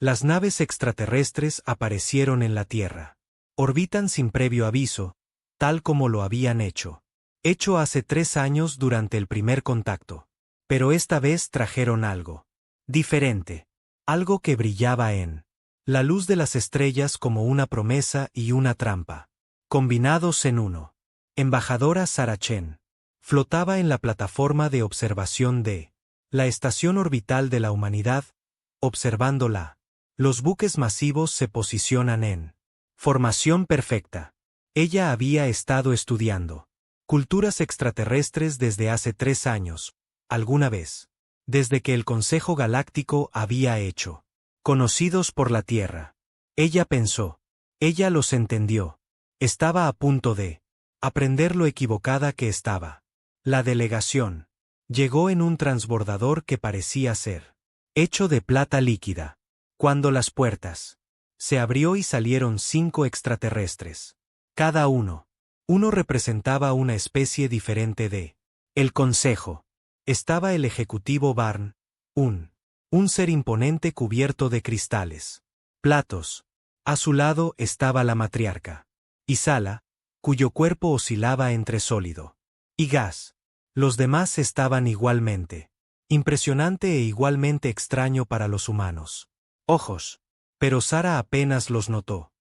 Las naves extraterrestres aparecieron en la Tierra. Orbitan sin previo aviso, tal como lo habían hecho hace 3 años durante el primer contacto. Pero esta vez trajeron algo diferente. Algo que brillaba en la luz de las estrellas como una promesa y una trampa, combinados en uno. Embajadora Sarah Chen flotaba en la plataforma de observación de la Estación Orbital de la Humanidad, observándola. Los buques masivos se posicionan en formación perfecta. Ella había estado estudiando culturas extraterrestres desde hace 3 años, alguna vez, desde que el Consejo Galáctico había hecho conocidos por la Tierra. Ella pensó. Ella los entendió. Estaba a punto de aprender lo equivocada que estaba. La delegación llegó en un transbordador que parecía ser hecho de plata líquida. Cuando las puertas se abrió y salieron 5 extraterrestres. Cada uno representaba una especie diferente de el Consejo. Estaba el ejecutivo Barn, un ser imponente cubierto de cristales, platos. A su lado estaba la matriarca, Isala, cuyo cuerpo oscilaba entre sólido y gas. Los demás estaban igualmente impresionante e igualmente extraño para los humanos ojos. Pero Sarah apenas los notó.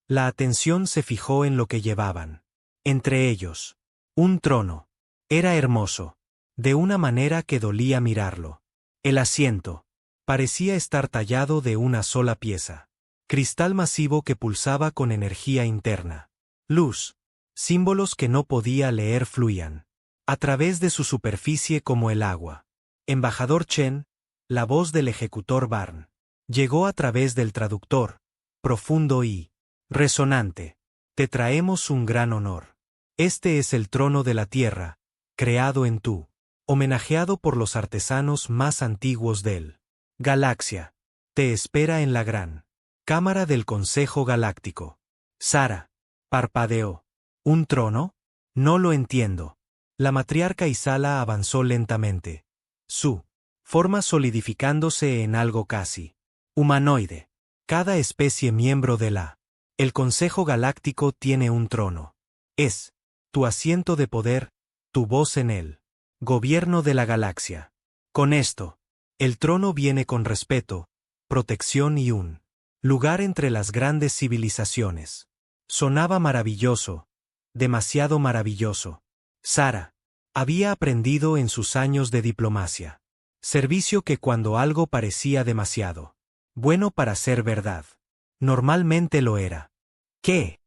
La atención se fijó en lo que llevaban. Entre ellos, un trono. Era hermoso, de una manera que dolía mirarlo. El asiento parecía estar tallado de una sola pieza. Cristal masivo que pulsaba con energía interna. Luz. Símbolos que no podía leer fluían a través de su superficie como el agua. Embajador Chen, la voz del ejecutor Barn, llegó a través del traductor, profundo y resonante. Te traemos un gran honor. Este es el trono de la Tierra, creado en tú, homenajeado por los artesanos más antiguos del Galaxia. Te espera en la gran Cámara del Consejo Galáctico. Sarah parpadeó. ¿Un trono? No lo entiendo. La matriarca Isala avanzó lentamente, su forma solidificándose en algo casi humanoide. Cada especie miembro de el Consejo Galáctico tiene un trono. Es tu asiento de poder, tu voz en el gobierno de la galaxia. Con esto, el trono viene con respeto, protección y un lugar entre las grandes civilizaciones. Sonaba maravilloso, demasiado maravilloso. Sarah había aprendido en sus años de diplomacia. Servicio que cuando algo parecía demasiado bueno para ser verdad, normalmente lo era. ¿Qué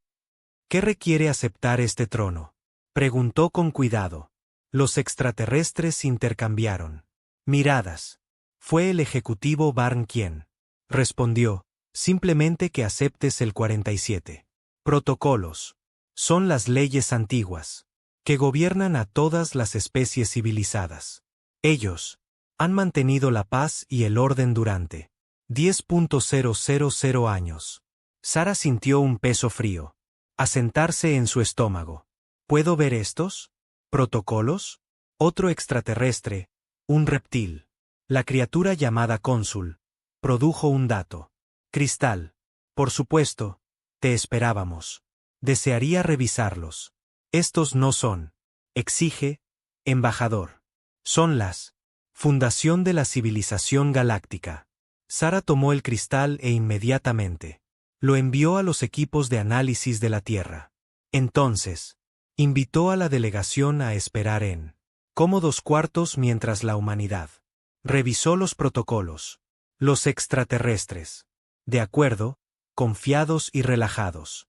requiere aceptar este trono?, preguntó con cuidado. Los extraterrestres intercambiaron miradas. Fue el ejecutivo Barn quien respondió, simplemente que aceptes el 47. Protocolos. Son las leyes antiguas que gobiernan a todas las especies civilizadas. Ellos han mantenido la paz y el orden durante 10.000 años. Sarah sintió un peso frío asentarse en su estómago. ¿Puedo ver estos protocolos? Otro extraterrestre, un reptil, la criatura llamada Cónsul, produjo un dato. Cristal. Por supuesto, te esperábamos. Desearía revisarlos. Estos no son, exige, embajador. Son las fundación de la civilización galáctica. Sarah tomó el cristal e inmediatamente lo envió a los equipos de análisis de la Tierra. Entonces, invitó a la delegación a esperar en cómodos cuartos mientras la humanidad revisó los protocolos. Los extraterrestres, de acuerdo, confiados y relajados.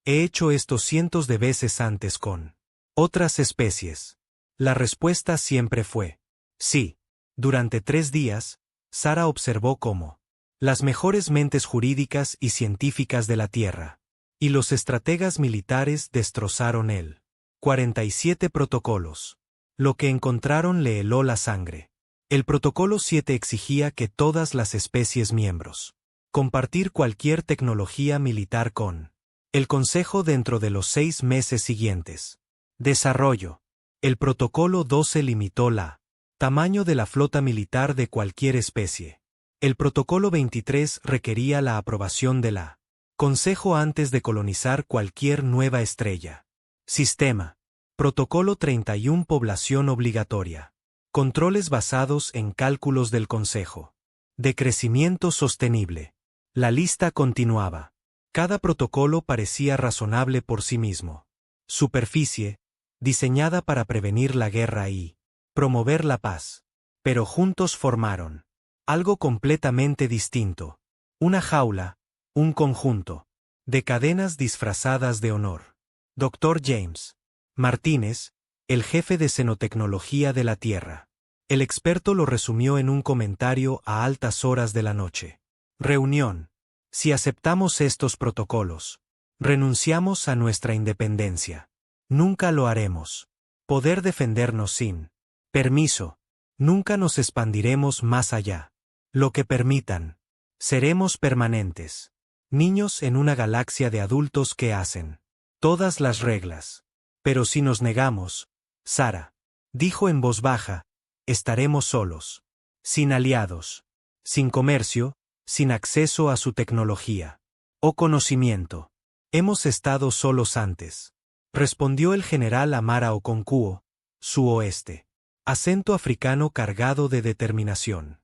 He hecho esto cientos de veces antes con otras especies. La respuesta siempre fue sí. Durante 3 días, Sarah observó cómo las mejores mentes jurídicas y científicas de la Tierra y los estrategas militares destrozaron el 47 protocolos. Lo que encontraron le heló la sangre. El protocolo 7 exigía que todas las especies miembros compartir cualquier tecnología militar con el Consejo dentro de los 6 meses siguientes. Desarrollo. El protocolo 12 limitó la tamaño de la flota militar de cualquier especie. El protocolo 23 requería la aprobación de la Consejo antes de colonizar cualquier nueva estrella. Sistema. Protocolo 31 Población obligatoria. Controles basados en cálculos del Consejo. De crecimiento sostenible. La lista continuaba. Cada protocolo parecía razonable por sí mismo. Superficie, diseñada para prevenir la guerra y promover la paz. Pero juntos formaron algo completamente distinto. Una jaula, un conjunto de cadenas disfrazadas de honor. Dr. James Martínez, el jefe de xenotecnología de la Tierra. El experto lo resumió en un comentario a altas horas de la noche. Reunión. Si aceptamos estos protocolos, renunciamos a nuestra independencia. Nunca lo haremos. Poder defendernos sin permiso. Nunca nos expandiremos más allá. Lo que permitan. Seremos permanentes. Niños en una galaxia de adultos que hacen todas las reglas. Pero si nos negamos, Sara dijo en voz baja, estaremos solos. Sin aliados. Sin comercio, sin acceso a su tecnología. O conocimiento. Hemos estado solos antes. Respondió el general Amara Okonkwo, su oeste. Acento africano cargado de determinación.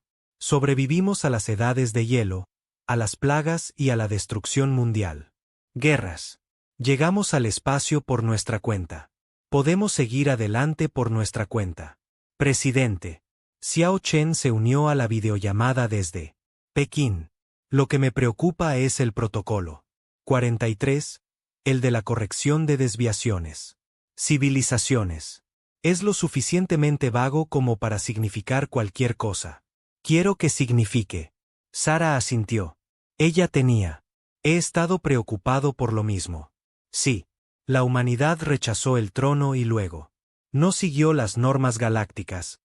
Sobrevivimos a las edades de hielo, a las plagas y a la destrucción mundial. Guerras. Llegamos al espacio por nuestra cuenta. Podemos seguir adelante por nuestra cuenta. Presidente. Xiao Chen se unió a la videollamada desde Pekín. Lo que me preocupa es el protocolo 43, el de la corrección de desviaciones. Civilizaciones. Es lo suficientemente vago como para significar cualquier cosa. Quiero que signifique. Sara asintió. Ella tenía. He estado preocupado por lo mismo. Sí. La humanidad rechazó el trono y luego no siguió las normas galácticas.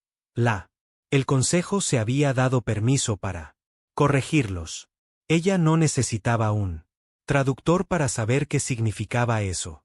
El Consejo se había dado permiso para corregirlos. Ella no necesitaba un traductor para saber qué significaba eso.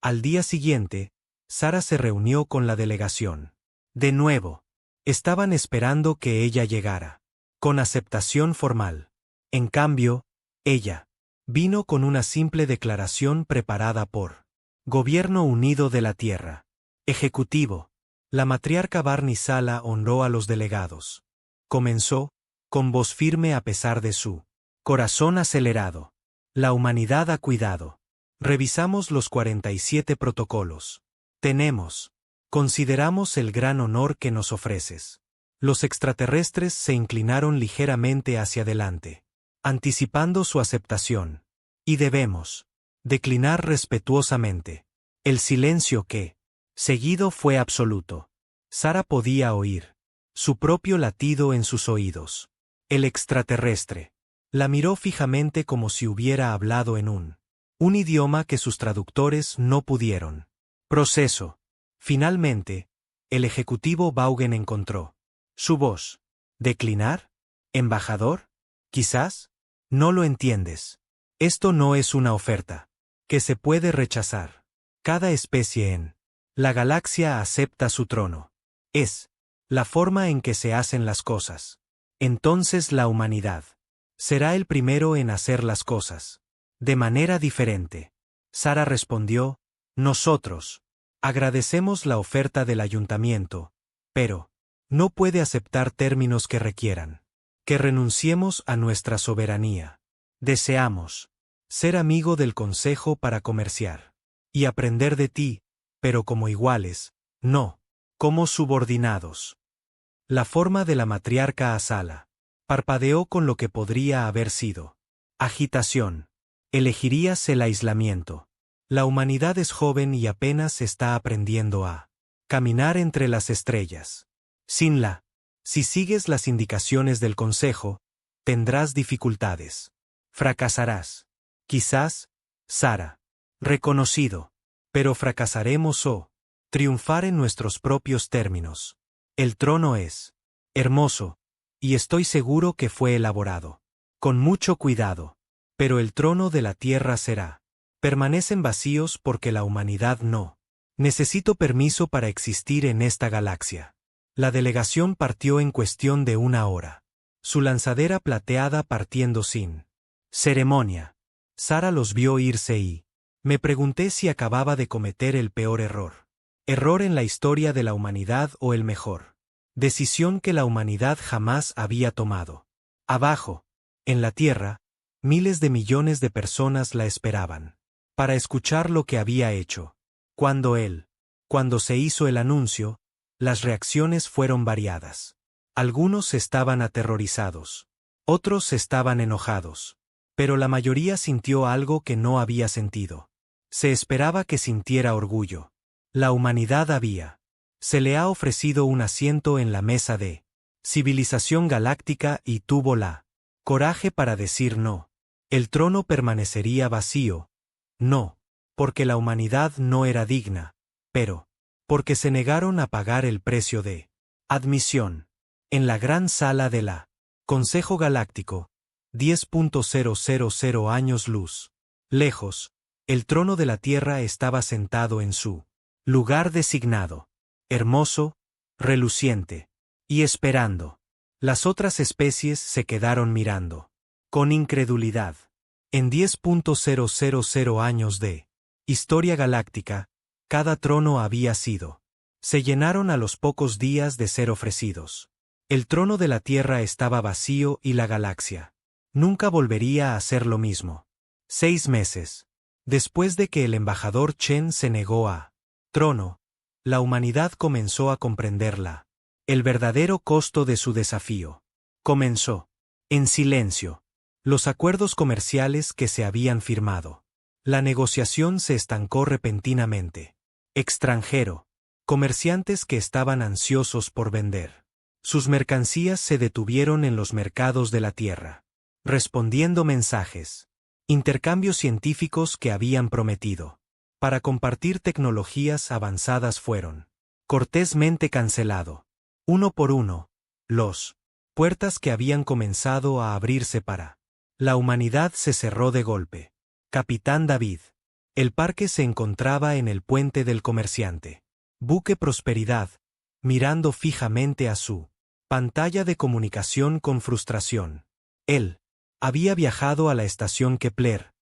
Al día siguiente, Sara se reunió con la delegación. De nuevo. Estaban esperando que ella llegara. Con aceptación formal. En cambio, ella vino con una simple declaración preparada por Gobierno Unido de la Tierra. Ejecutivo. La matriarca Barney Sala honró a los delegados. Comenzó, con voz firme a pesar de su corazón acelerado. La humanidad ha cuidado. Revisamos los 47 protocolos. Consideramos el gran honor que nos ofreces. Los extraterrestres se inclinaron ligeramente hacia adelante, anticipando su aceptación. Y debemos declinar respetuosamente. El silencio que, seguido, fue absoluto. Sara podía oír su propio latido en sus oídos. El extraterrestre la miró fijamente como si hubiera hablado en un idioma que sus traductores no pudieron. Proceso. Finalmente, el ejecutivo Vaughan encontró su voz. ¿Declinar? ¿Embajador? Quizás. No lo entiendes. Esto no es una oferta que se puede rechazar. Cada especie en la galaxia acepta su trono. Es la forma en que se hacen las cosas. Entonces la humanidad será el primero en hacer las cosas de manera diferente. Sara respondió, nosotros agradecemos la oferta del ayuntamiento, pero no puede aceptar términos que requieran que renunciemos a nuestra soberanía. Deseamos ser amigo del Consejo para comerciar y aprender de ti, pero como iguales, no como subordinados. La forma de la matriarca Asala parpadeó con lo que podría haber sido agitación. Elegirías el aislamiento. La humanidad es joven y apenas está aprendiendo a caminar entre las estrellas. Si sigues las indicaciones del Consejo, tendrás dificultades. Fracasarás. Quizás, Sara. Reconocido. Pero fracasaremos o triunfar en nuestros propios términos. El trono es hermoso, y estoy seguro que fue elaborado con mucho cuidado. Pero el trono de la tierra será. Permanecen vacíos porque la humanidad no. Necesito permiso para existir en esta galaxia. La delegación partió en cuestión de una hora. su lanzadera plateada partiendo sin ceremonia. Sara los vio irse y me pregunté si acababa de cometer el peor error. Error en la historia de la humanidad o el mejor. Decisión que la humanidad jamás había tomado. Abajo, en la Tierra, miles de millones de personas la esperaban. Para escuchar lo que había hecho. Cuando se hizo el anuncio, las reacciones fueron variadas. Algunos estaban aterrorizados. Otros estaban enojados. Pero la mayoría sintió algo que no había sentido. Se esperaba que sintiera orgullo. La humanidad se le ha ofrecido un asiento en la mesa de civilización galáctica y tuvo la coraje para decir no. El trono permanecería vacío. No, porque la humanidad no era digna, pero porque se negaron a pagar el precio de admisión. En la gran sala de la Consejo Galáctico, 10.000 años luz lejos, el trono de la Tierra estaba sentado en su lugar designado, hermoso, reluciente, y esperando. Las otras especies se quedaron mirando, con incredulidad. En 10.000 años de historia galáctica, cada trono había sido. Se llenaron a los pocos días de ser ofrecidos. El trono de la Tierra estaba vacío y la galaxia nunca volvería a ser lo mismo. 6 meses después de que el embajador Chen se negó a trono, la humanidad comenzó a comprenderla. El verdadero costo de su desafío. Comenzó, en silencio, los acuerdos comerciales que se habían firmado. La negociación se estancó repentinamente. Extranjero. Comerciantes que estaban ansiosos por vender. Sus mercancías se detuvieron en los mercados de la Tierra. Respondiendo mensajes. Intercambios científicos que habían prometido. Para compartir tecnologías avanzadas fueron cortésmente cancelado. Uno por uno, los puertas que habían comenzado a abrirse para la humanidad se cerró de golpe. Capitán David. El parque se encontraba en el puente del comerciante. Buque Prosperidad, mirando fijamente a su pantalla de comunicación con frustración. Él había viajado a la estación Kepler.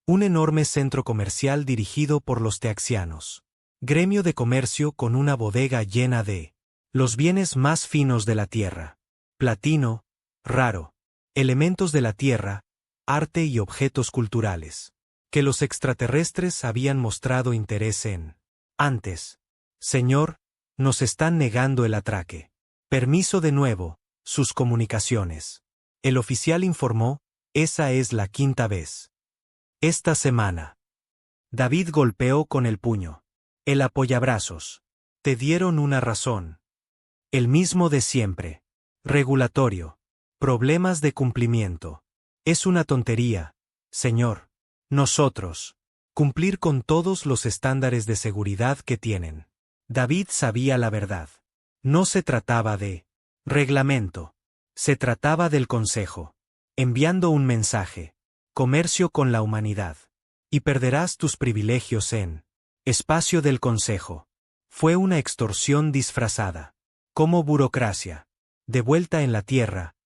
Un enorme centro comercial dirigido por los teaxianos. Gremio de comercio con una bodega llena de los bienes más finos de la Tierra. Platino, raro, elementos de la Tierra, arte y objetos culturales. Que los extraterrestres habían mostrado interés en. Antes. Señor, nos están negando el atraque. Permiso de nuevo, sus comunicaciones. El oficial informó, esa es la 5ª vez. Esta semana. David golpeó con el puño. El apoyabrazos. Te dieron una razón. El mismo de siempre. Regulatorio. Problemas de cumplimiento. Es una tontería, señor. Nosotros. Cumplir con todos los estándares de seguridad que tienen. David sabía la verdad. No se trataba de reglamento. Se trataba del Consejo. Enviando un mensaje. Comercio con la humanidad. Y perderás tus privilegios en espacio del Consejo. Fue una extorsión disfrazada. Como burocracia. De vuelta en la Tierra.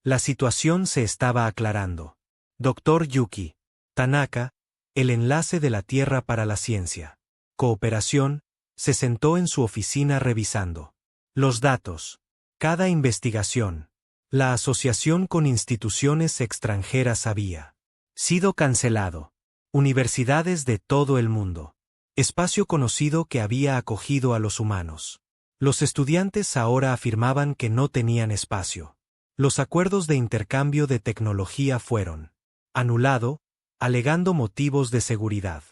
La situación se estaba aclarando. Dr. Yuki Tanaka, el enlace de la Tierra para la ciencia. Cooperación, se sentó en su oficina revisando los datos. Cada investigación. La asociación con instituciones extranjeras había sido cancelado. Universidades de todo el mundo. Espacio conocido que había acogido a los humanos. Los estudiantes ahora afirmaban que no tenían espacio. Los acuerdos de intercambio de tecnología fueron anulado, alegando motivos de seguridad.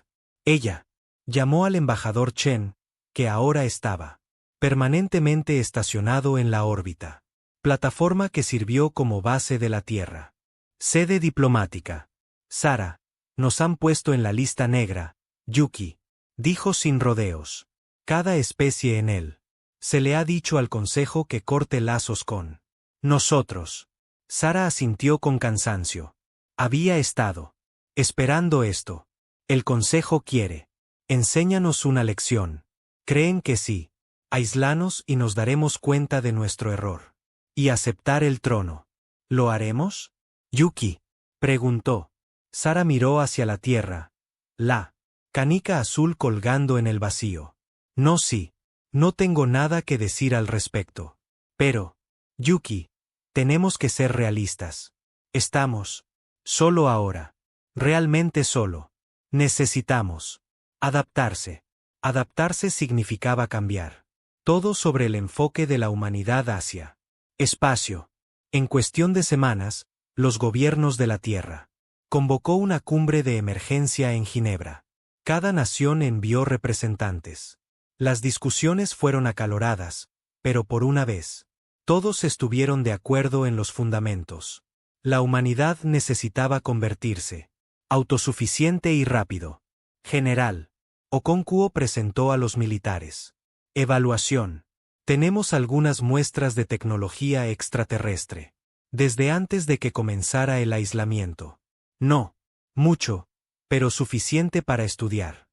Ella llamó al embajador Chen, que ahora estaba permanentemente estacionado en la órbita. Plataforma que sirvió como base de la Tierra. Sede diplomática. Sara, nos han puesto en la lista negra, Yuki, dijo sin rodeos. Cada especie en él. Se le ha dicho al Consejo que corte lazos con nosotros. Sara asintió con cansancio. Había estado esperando esto. El Consejo quiere. Enséñanos una lección. Creen que sí. Aislanos y nos daremos cuenta de nuestro error. y aceptar el trono. ¿Lo haremos? Yuki preguntó. Sara miró hacia la tierra. La canica azul colgando en el vacío. No, sí. No tengo nada que decir al respecto. Pero, Yuki, tenemos que ser realistas. Estamos solo ahora. Realmente solo. Necesitamos adaptarse. Adaptarse significaba cambiar. Todo sobre el enfoque de la humanidad hacia espacio. En cuestión de semanas, los gobiernos de la Tierra convocó una cumbre de emergencia en Ginebra. Cada nación envió representantes. Las discusiones fueron acaloradas, pero por una vez, todos estuvieron de acuerdo en los fundamentos. La humanidad necesitaba convertirse autosuficiente y rápido. General Okonkwo presentó a los militares. Evaluación. Tenemos algunas muestras de tecnología extraterrestre. Desde antes de que comenzara el aislamiento. No mucho, pero suficiente para estudiar.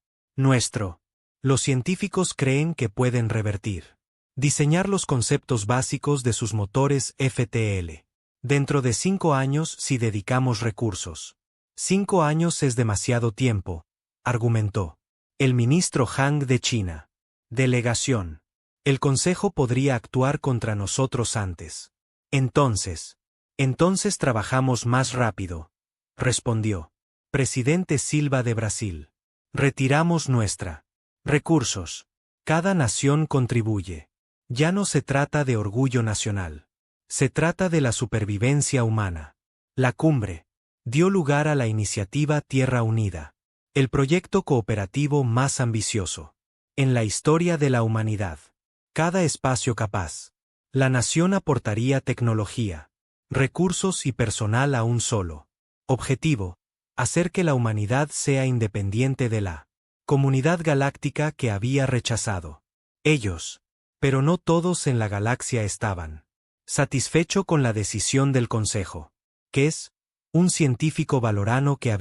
Los científicos creen que pueden revertir. Diseñar los conceptos básicos de sus motores FTL. Dentro de 5 años si dedicamos recursos. 5 años es demasiado tiempo, argumentó el ministro Han de China. Delegación. El Consejo podría actuar contra nosotros antes. Entonces trabajamos más rápido, respondió presidente Silva de Brasil. Retiramos nuestra recursos. Cada nación contribuye. Ya no se trata de orgullo nacional. Se trata de la supervivencia humana. La cumbre dio lugar a la iniciativa Tierra Unida, el proyecto cooperativo más ambicioso en la historia de la humanidad. Cada espacio capaz. La nación aportaría tecnología, recursos y personal a un solo objetivo: hacer que la humanidad sea independiente de la comunidad galáctica que había rechazado. Ellos, pero no todos en la galaxia estaban satisfecho con la decisión del Consejo. Kes, un científico valorano que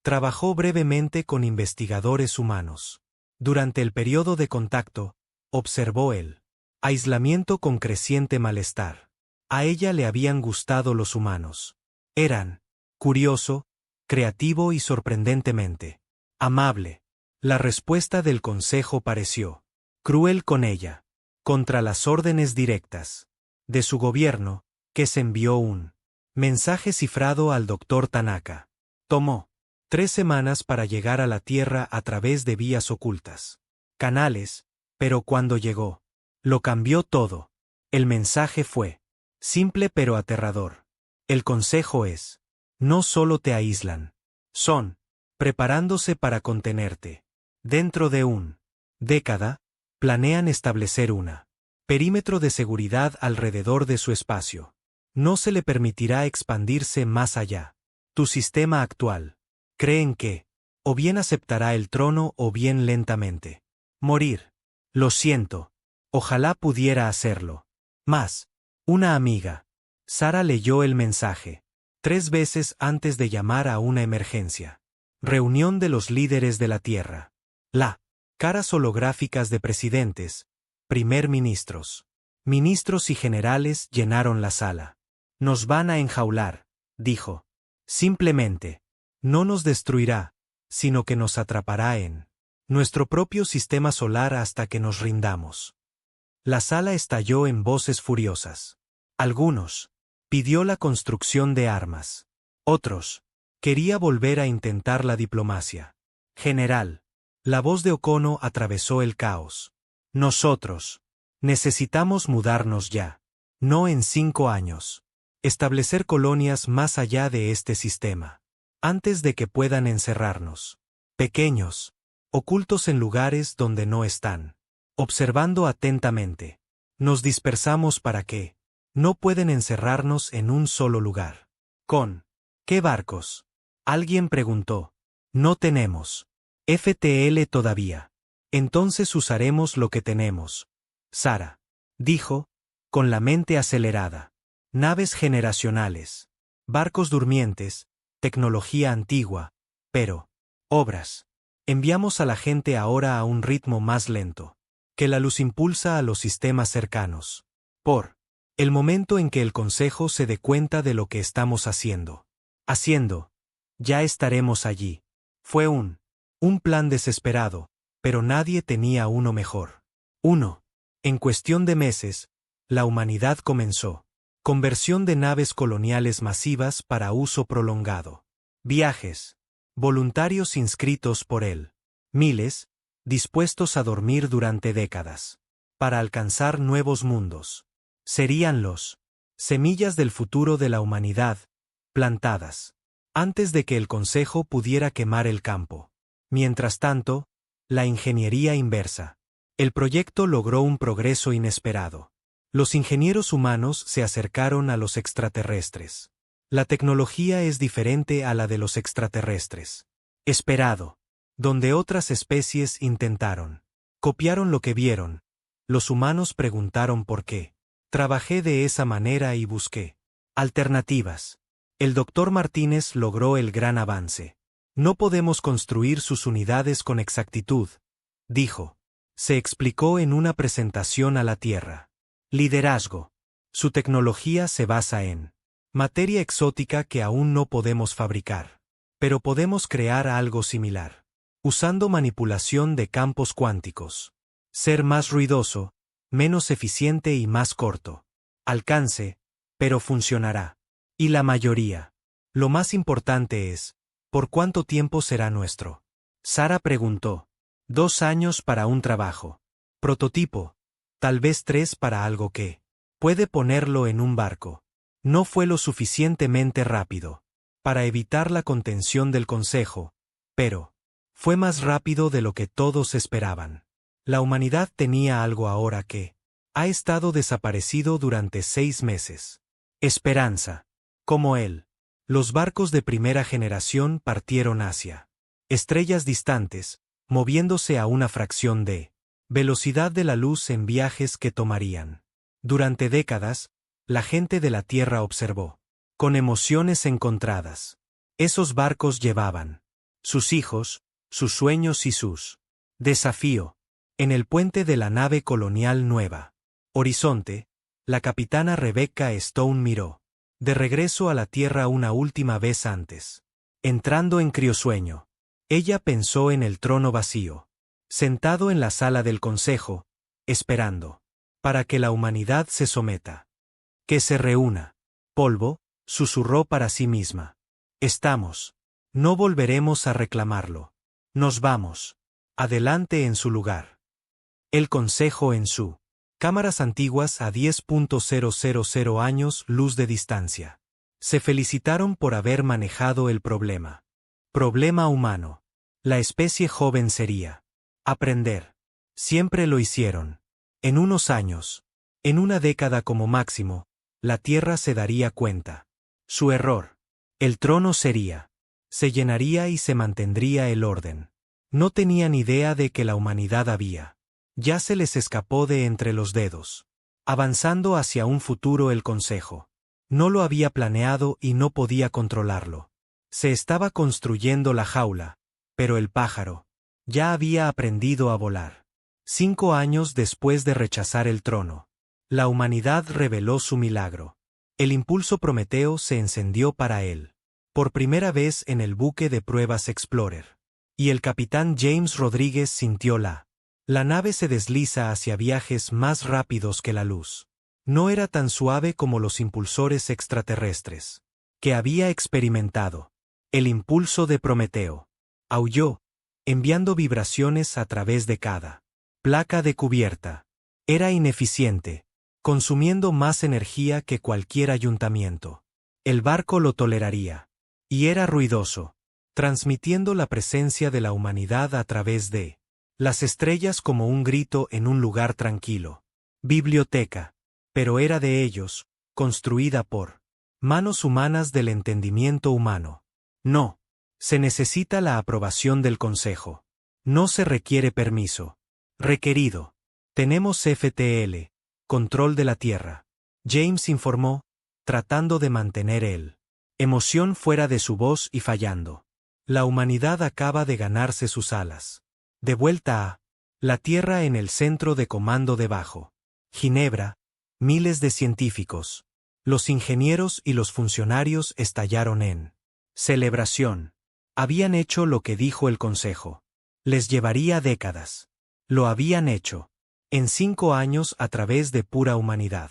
trabajó brevemente con investigadores humanos. Durante el periodo de contacto, observó el aislamiento con creciente malestar. A ella le habían gustado los humanos. Eran curioso, creativo y sorprendentemente amable. La respuesta del Consejo pareció cruel con ella. Contra las órdenes directas de su gobierno, que se envió un mensaje cifrado al Dr. Tanaka. Tomó 3 semanas para llegar a la Tierra a través de vías ocultas. Canales, pero cuando llegó, lo cambió todo. El mensaje fue simple pero aterrador. El consejo es: no solo te aíslan, son preparándose para contenerte. Dentro de una década, planean establecer una perímetro de seguridad alrededor de su espacio. No se le permitirá expandirse más allá. Tu sistema actual. Creen que, o bien aceptará el trono o bien lentamente morir. Lo siento. Ojalá pudiera hacerlo. Más. Una amiga. Sara leyó el mensaje 3 veces antes de llamar a una emergencia. Reunión de los líderes de la Tierra. Caras holográficas de presidentes, primer ministros, ministros y generales llenaron la sala. Nos van a enjaular, dijo. Simplemente. No nos destruirá, sino que nos atrapará en nuestro propio sistema solar hasta que nos rindamos. La sala estalló en voces furiosas. Algunos pidió la construcción de armas. Otros quería volver a intentar la diplomacia. General. La voz de Okono atravesó el caos. Nosotros necesitamos mudarnos ya. No en 5 años. Establecer colonias más allá de este sistema. Antes de que puedan encerrarnos. Pequeños. Ocultos en lugares donde no están. Observando atentamente. Nos dispersamos para que no pueden encerrarnos en un solo lugar. ¿Con qué barcos? Alguien preguntó. No tenemos FTL todavía. Entonces usaremos lo que tenemos. Sara dijo, con la mente acelerada. Naves generacionales. Barcos durmientes, tecnología antigua, pero obras. Enviamos a la gente ahora a un ritmo más lento, que la luz impulsa a los sistemas cercanos. Por El momento en que el Consejo se dé cuenta de lo que estamos haciendo. Ya estaremos allí. Fue un plan desesperado, pero nadie tenía uno mejor. En cuestión de meses, la humanidad comenzó. Conversión de naves coloniales masivas para uso prolongado. Viajes. Voluntarios inscritos por él. Miles, dispuestos a dormir durante décadas. Para alcanzar nuevos mundos. Serían los semillas del futuro de la humanidad, plantadas antes de que el Consejo pudiera quemar el campo. Mientras tanto, la ingeniería inversa. El proyecto logró un progreso inesperado. Los ingenieros humanos se acercaron a los extraterrestres. La tecnología es diferente a la de los extraterrestres. Esperado. Donde otras especies intentaron. Copiaron lo que vieron. Los humanos preguntaron por qué. Trabajé de esa manera y busqué alternativas. El Dr. Martínez logró el gran avance. No podemos construir sus unidades con exactitud, dijo. Se explicó en una presentación a la Tierra. Liderazgo. Su tecnología se basa en materia exótica que aún no podemos fabricar. Pero podemos crear algo similar. Usando manipulación de campos cuánticos. Ser más ruidoso, menos eficiente y más corto. Alcance, pero funcionará. Y la mayoría. Lo más importante es, ¿por cuánto tiempo será nuestro? Sara preguntó. 2 años para un trabajo. Prototipo. Tal vez 3 para algo que puede ponerlo en un barco. No fue lo suficientemente rápido para evitar la contención del Consejo, pero fue más rápido de lo que todos esperaban. La humanidad tenía algo ahora que ha estado desaparecido durante 6 meses. Esperanza. Como él. Los barcos de primera generación partieron hacia estrellas distantes, moviéndose a una fracción de velocidad de la luz en viajes que tomarían. Durante décadas, la gente de la Tierra observó, con emociones encontradas. Esos barcos llevaban sus hijos, sus sueños y sus desafío. En el puente de la nave colonial Nueva Horizonte, la capitana Rebecca Stone miró de regreso a la Tierra una última vez antes. Entrando en criosueño, ella pensó en el trono vacío, sentado en la sala del Consejo, esperando para que la humanidad se someta. Que se reúna. Polvo, susurró para sí misma. Estamos. No volveremos a reclamarlo. Nos vamos. Adelante en su lugar. El Consejo en su cámaras antiguas a 10.000 años luz de distancia. Se felicitaron por haber manejado el problema. Problema humano. La especie joven sería aprender. Siempre lo hicieron. En unos años, en una década como máximo, la Tierra se daría cuenta. Su error. El trono sería. Se llenaría y se mantendría el orden. No tenían idea de que la humanidad había. Ya se les escapó de entre los dedos. Avanzando hacia un futuro el Consejo. No lo había planeado y no podía controlarlo. Se estaba construyendo la jaula, pero el pájaro ya había aprendido a volar. 5 años después de rechazar el trono, la humanidad reveló su milagro. El impulso Prometeo se encendió para él. Por primera vez en el buque de pruebas Explorer. Y el capitán James Rodríguez sintió la nave se desliza hacia viajes más rápidos que la luz. No era tan suave como los impulsores extraterrestres que había experimentado. El impulso de Prometeo aulló, enviando vibraciones a través de cada placa de cubierta. Era ineficiente, consumiendo más energía que cualquier ayuntamiento. El barco lo toleraría. Y era ruidoso, transmitiendo la presencia de la humanidad a través de las estrellas como un grito en un lugar tranquilo. Biblioteca. Pero era de ellos, construida por manos humanas del entendimiento humano. No. Se necesita la aprobación del Consejo. No se requiere permiso. Requerido. Tenemos FTL, control de la Tierra. James informó, tratando de mantener emoción fuera de su voz y fallando. La humanidad acaba de ganarse sus alas. De vuelta a la Tierra en el centro de comando debajo. Ginebra, miles de científicos. Los ingenieros y los funcionarios estallaron en celebración. Habían hecho lo que dijo el Consejo. Les llevaría décadas. Lo habían hecho. En 5 años a través de pura humanidad.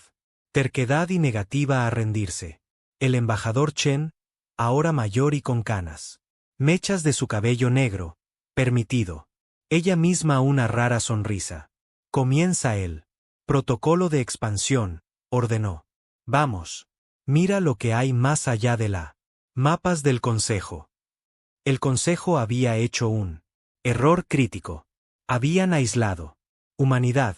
Terquedad y negativa a rendirse. El embajador Chen, ahora mayor y con canas. Mechas de su cabello negro, permitido. Ella misma una rara sonrisa. Comienza él. Protocolo de expansión, ordenó. Vamos. Mira lo que hay más allá de la. Mapas del Consejo. El Consejo había hecho un error crítico. Habían aislado. Humanidad.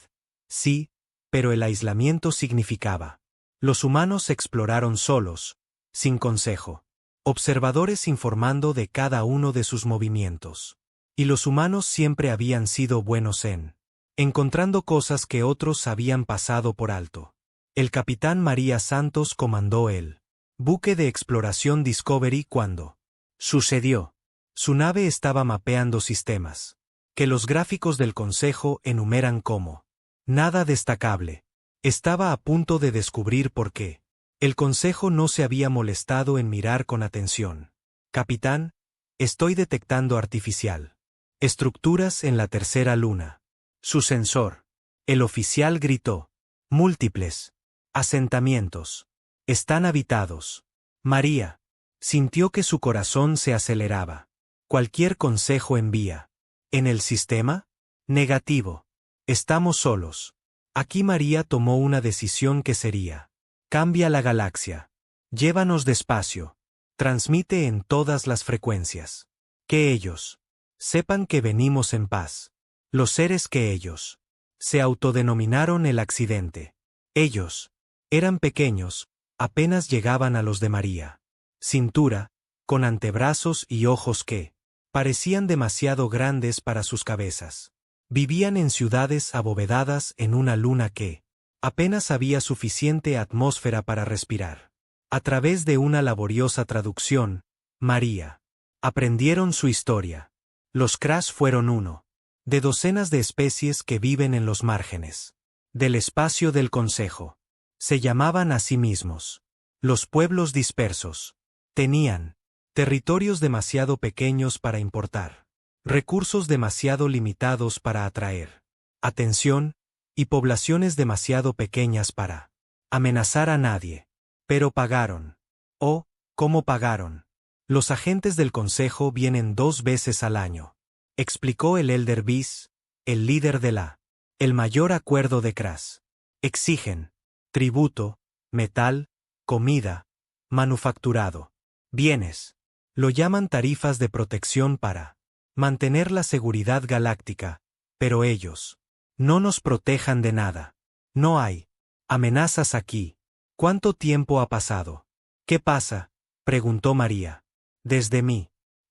Sí, pero el aislamiento significaba. Los humanos exploraron solos, sin consejo. Observadores informando de cada uno de sus movimientos. Y los humanos siempre habían sido buenos en encontrando cosas que otros habían pasado por alto. El capitán María Santos comandó el buque de exploración Discovery cuando sucedió. Su nave estaba mapeando sistemas que los gráficos del Consejo enumeran como nada destacable. Estaba a punto de descubrir por qué. El Consejo no se había molestado en mirar con atención. Capitán, estoy detectando artificial. Estructuras en la tercera luna. Su sensor. El oficial gritó. Múltiples. Asentamientos. Están habitados. María. Sintió que su corazón se aceleraba. Cualquier consejo envía. ¿En el sistema? Negativo. Estamos solos. Aquí María tomó una decisión que sería. Cambia la galaxia. Llévanos despacio. Transmite en todas las frecuencias. Que ellos sepan que venimos en paz. Los seres que ellos se autodenominaron el accidente. Ellos eran pequeños, apenas llegaban a los de María. Cintura, con antebrazos y ojos que parecían demasiado grandes para sus cabezas. Vivían en ciudades abovedadas en una luna que apenas había suficiente atmósfera para respirar. A través de una laboriosa traducción, María aprendieron su historia. Los Crash fueron uno de docenas de especies que viven en los márgenes del espacio del Consejo. Se llamaban a sí mismos los pueblos dispersos. Tenían territorios demasiado pequeños para importar, recursos demasiado limitados para atraer atención, y poblaciones demasiado pequeñas para amenazar a nadie. Pero pagaron. Oh, ¿cómo pagaron? Los agentes del Consejo vienen 2 veces al año, explicó el Elder Beast, el líder de el mayor acuerdo de Crash. Exigen tributo, metal, comida, manufacturado, bienes. Lo llaman tarifas de protección para mantener la seguridad galáctica, pero ellos no nos protejan de nada. No hay amenazas aquí. ¿Cuánto tiempo ha pasado? ¿Qué pasa? Preguntó María. Desde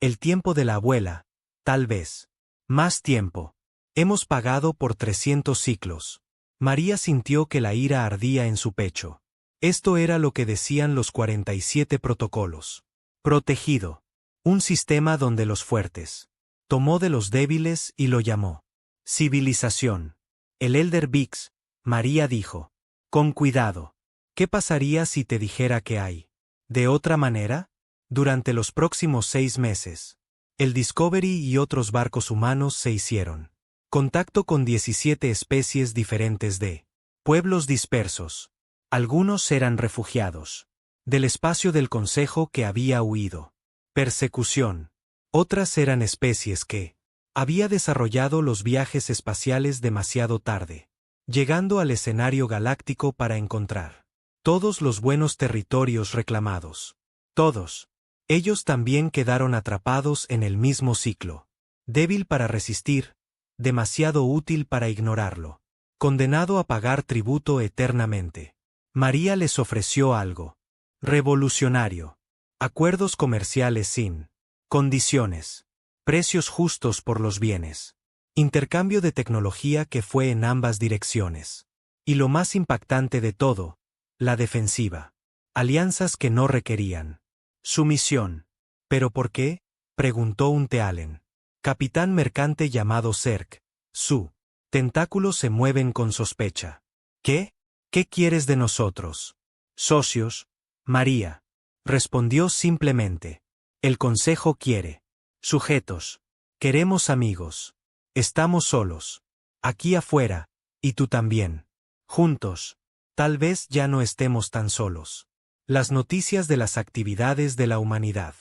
el tiempo de la abuela, tal vez. Más tiempo. Hemos pagado por 300 ciclos. María sintió que la ira ardía en su pecho. Esto era lo que decían los 47 protocolos. Protegido. Un sistema donde los fuertes tomó de los débiles y lo llamó civilización. El Elder Vix, María dijo. Con cuidado. ¿Qué pasaría si te dijera que hay de otra manera? Durante los próximos 6 meses, el Discovery y otros barcos humanos se hicieron contacto con 17 especies diferentes de pueblos dispersos. Algunos eran refugiados del espacio del Consejo que había huido. Persecución. Otras eran especies que había desarrollado los viajes espaciales demasiado tarde, llegando al escenario galáctico para encontrar todos los buenos territorios reclamados. Todos. Ellos también quedaron atrapados en el mismo ciclo. Débil para resistir, demasiado útil para ignorarlo. Condenado a pagar tributo eternamente. María les ofreció algo revolucionario. Acuerdos comerciales sin condiciones. Precios justos por los bienes. Intercambio de tecnología que fue en ambas direcciones. Y lo más impactante de todo, la defensiva. Alianzas que no requerían sumisión. ¿Pero por qué? Preguntó un Tealen. Capitán mercante llamado Zerk. Su tentáculos se mueven con sospecha. ¿Qué? ¿Qué quieres de nosotros? Socios, María. Respondió simplemente. El consejo quiere. Sujetos. Queremos amigos. Estamos solos. Aquí afuera, y tú también. Juntos. Tal vez ya no estemos tan solos. Las noticias de las actividades de la humanidad.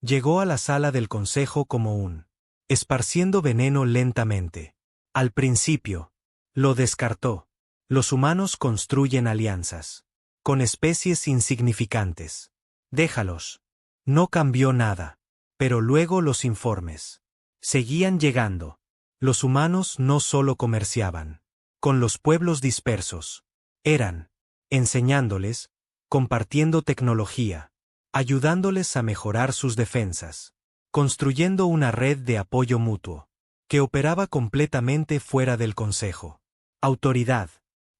Llegó a la sala del consejo como un esparciendo veneno lentamente. Al principio, lo descartó. Los humanos construyen alianzas con especies insignificantes. Déjalos. No cambió nada. Pero luego los informes seguían llegando. Los humanos no solo comerciaban con los pueblos dispersos. Eran enseñándoles, compartiendo tecnología, ayudándoles a mejorar sus defensas, construyendo una red de apoyo mutuo, que operaba completamente fuera del Consejo. Autoridad.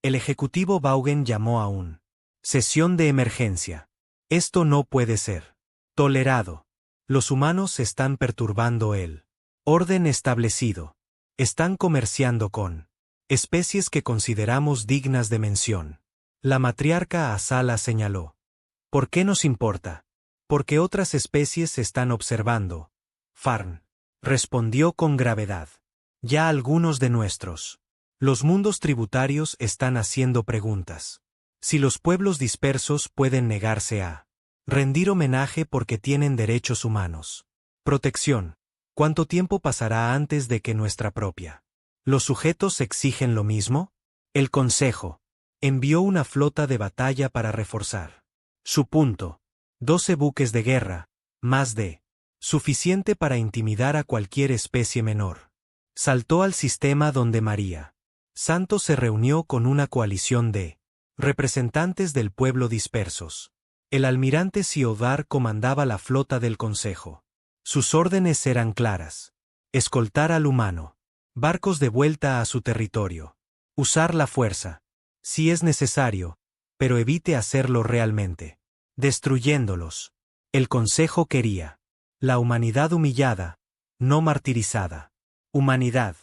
El ejecutivo Vaughan llamó a un sesión de emergencia. Esto no puede ser tolerado. Los humanos están perturbando el orden establecido. Están comerciando con especies que consideramos dignas de mención. La matriarca Asala señaló. ¿Por qué nos importa? Porque otras especies están observando. Farn respondió con gravedad. Ya algunos de nuestros. Los mundos tributarios están haciendo preguntas. Si los pueblos dispersos pueden negarse a rendir homenaje porque tienen derechos humanos. Protección. ¿Cuánto tiempo pasará antes de que nuestra propia? ¿Los sujetos exigen lo mismo? El Consejo envió una flota de batalla para reforzar su punto. 12 buques de guerra, más de suficiente para intimidar a cualquier especie menor. Saltó al sistema donde María Santos se reunió con una coalición de representantes del pueblo dispersos. El almirante Siodar comandaba la flota del Consejo. Sus órdenes eran claras. Escoltar al humano. Barcos de vuelta a su territorio. Usar la fuerza. Si es necesario, pero evite hacerlo realmente. Destruyéndolos. El Consejo quería. La humanidad humillada, no martirizada. Humanidad.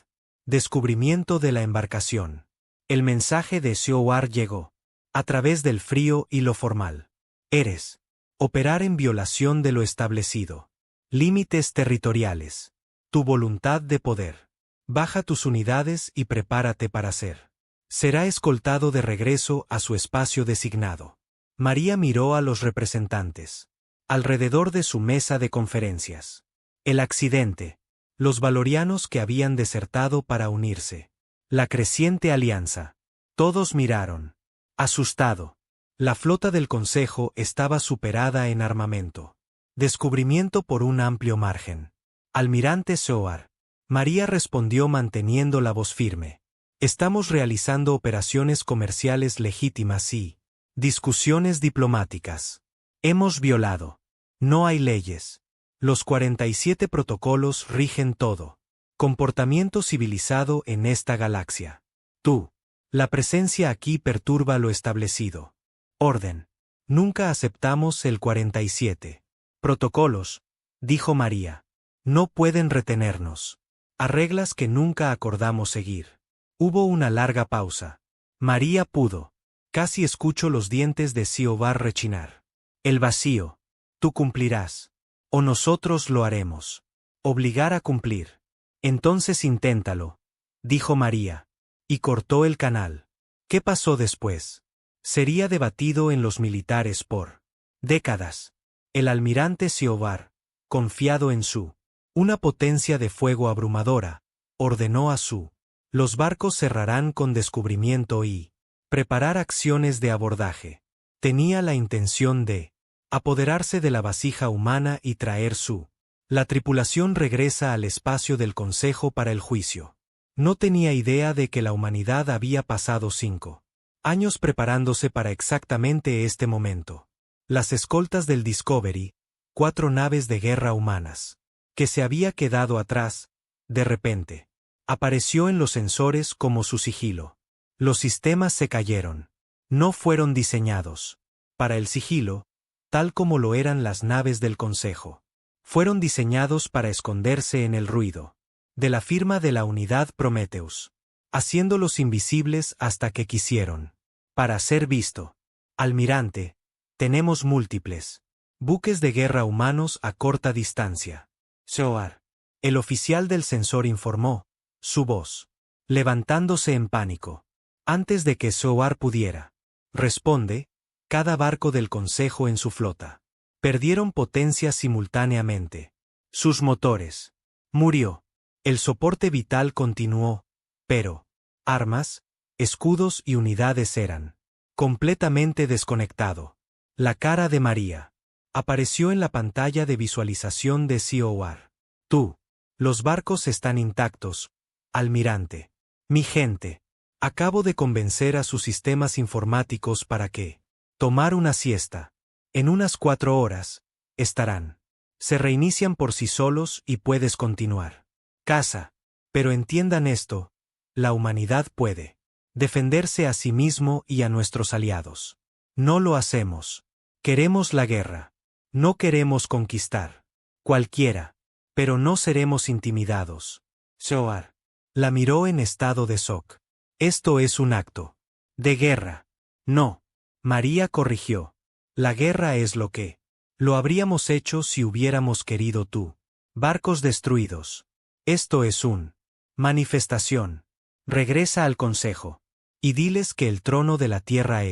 Descubrimiento de la embarcación. El mensaje de Siodar llegó. A través del frío y lo formal. Eres. Operar en violación de lo establecido. Límites territoriales. Tu voluntad de poder. Baja tus unidades y prepárate para ser. Será escoltado de regreso a su espacio designado. María miró a los representantes. Alrededor de su mesa de conferencias. El accidente. Los valorianos que habían desertado para unirse. La creciente alianza. Todos miraron. Asustado. La flota del Consejo estaba superada en armamento. Descubrimiento por un amplio margen. Almirante Siodar. María respondió manteniendo la voz firme. Estamos realizando operaciones comerciales legítimas y discusiones diplomáticas. Hemos violado. No hay leyes. Los 47 protocolos rigen todo. Comportamiento civilizado en esta galaxia. Tú. La presencia aquí perturba lo establecido. Orden. Nunca aceptamos el 47. Protocolos, dijo María. No pueden retenernos. A reglas que nunca acordamos seguir. Hubo una larga pausa. María pudo. Casi escucho los dientes de Siodar rechinar. El vacío. Tú cumplirás. O nosotros lo haremos. Obligar a cumplir. Entonces inténtalo, dijo María. Y cortó el canal. ¿Qué pasó después? Sería debatido en los militares por décadas. El almirante Siodar, confiado en su una potencia de fuego abrumadora, ordenó a su los barcos cerrarán con descubrimiento y preparar acciones de abordaje. Tenía la intención de apoderarse de la vasija humana y traer su la tripulación regresa al espacio del Consejo para el juicio. No tenía idea de que la humanidad había pasado 5 años preparándose para exactamente este momento. Las escoltas del Discovery, 4 naves de guerra humanas, que se había quedado atrás, de repente, apareció en los sensores como su sigilo. Los sistemas se cayeron. No fueron diseñados para el sigilo, tal como lo eran las naves del Consejo. Fueron diseñados para esconderse en el ruido de la firma de la unidad Prometheus, haciéndolos invisibles hasta que quisieron. Para ser visto. Almirante, tenemos múltiples buques de guerra humanos a corta distancia. Soar. El oficial del sensor informó, su voz levantándose en pánico. Antes de que Soar pudiera. Responde, cada barco del Consejo en su flota. Perdieron potencia simultáneamente. Sus motores. Murió. El soporte vital continuó, pero armas, escudos y unidades eran completamente desconectado. La cara de María apareció en la pantalla de visualización de COR. Tú. Los barcos están intactos, almirante. Mi gente. Acabo de convencer a sus sistemas informáticos para que tomar una siesta. En unas 4 horas, estarán. Se reinician por sí solos y puedes continuar. Casa. Pero entiendan esto, la humanidad puede defenderse a sí mismo y a nuestros aliados. No lo hacemos. Queremos la guerra. No queremos conquistar. Cualquiera. Pero no seremos intimidados. Soar. La miró en estado de shock. Esto es un acto de guerra. No. María corrigió. La guerra es lo que lo habríamos hecho si hubiéramos querido tú. Barcos destruidos. Esto es un manifestación. Regresa al consejo. Y diles que el trono de la tierra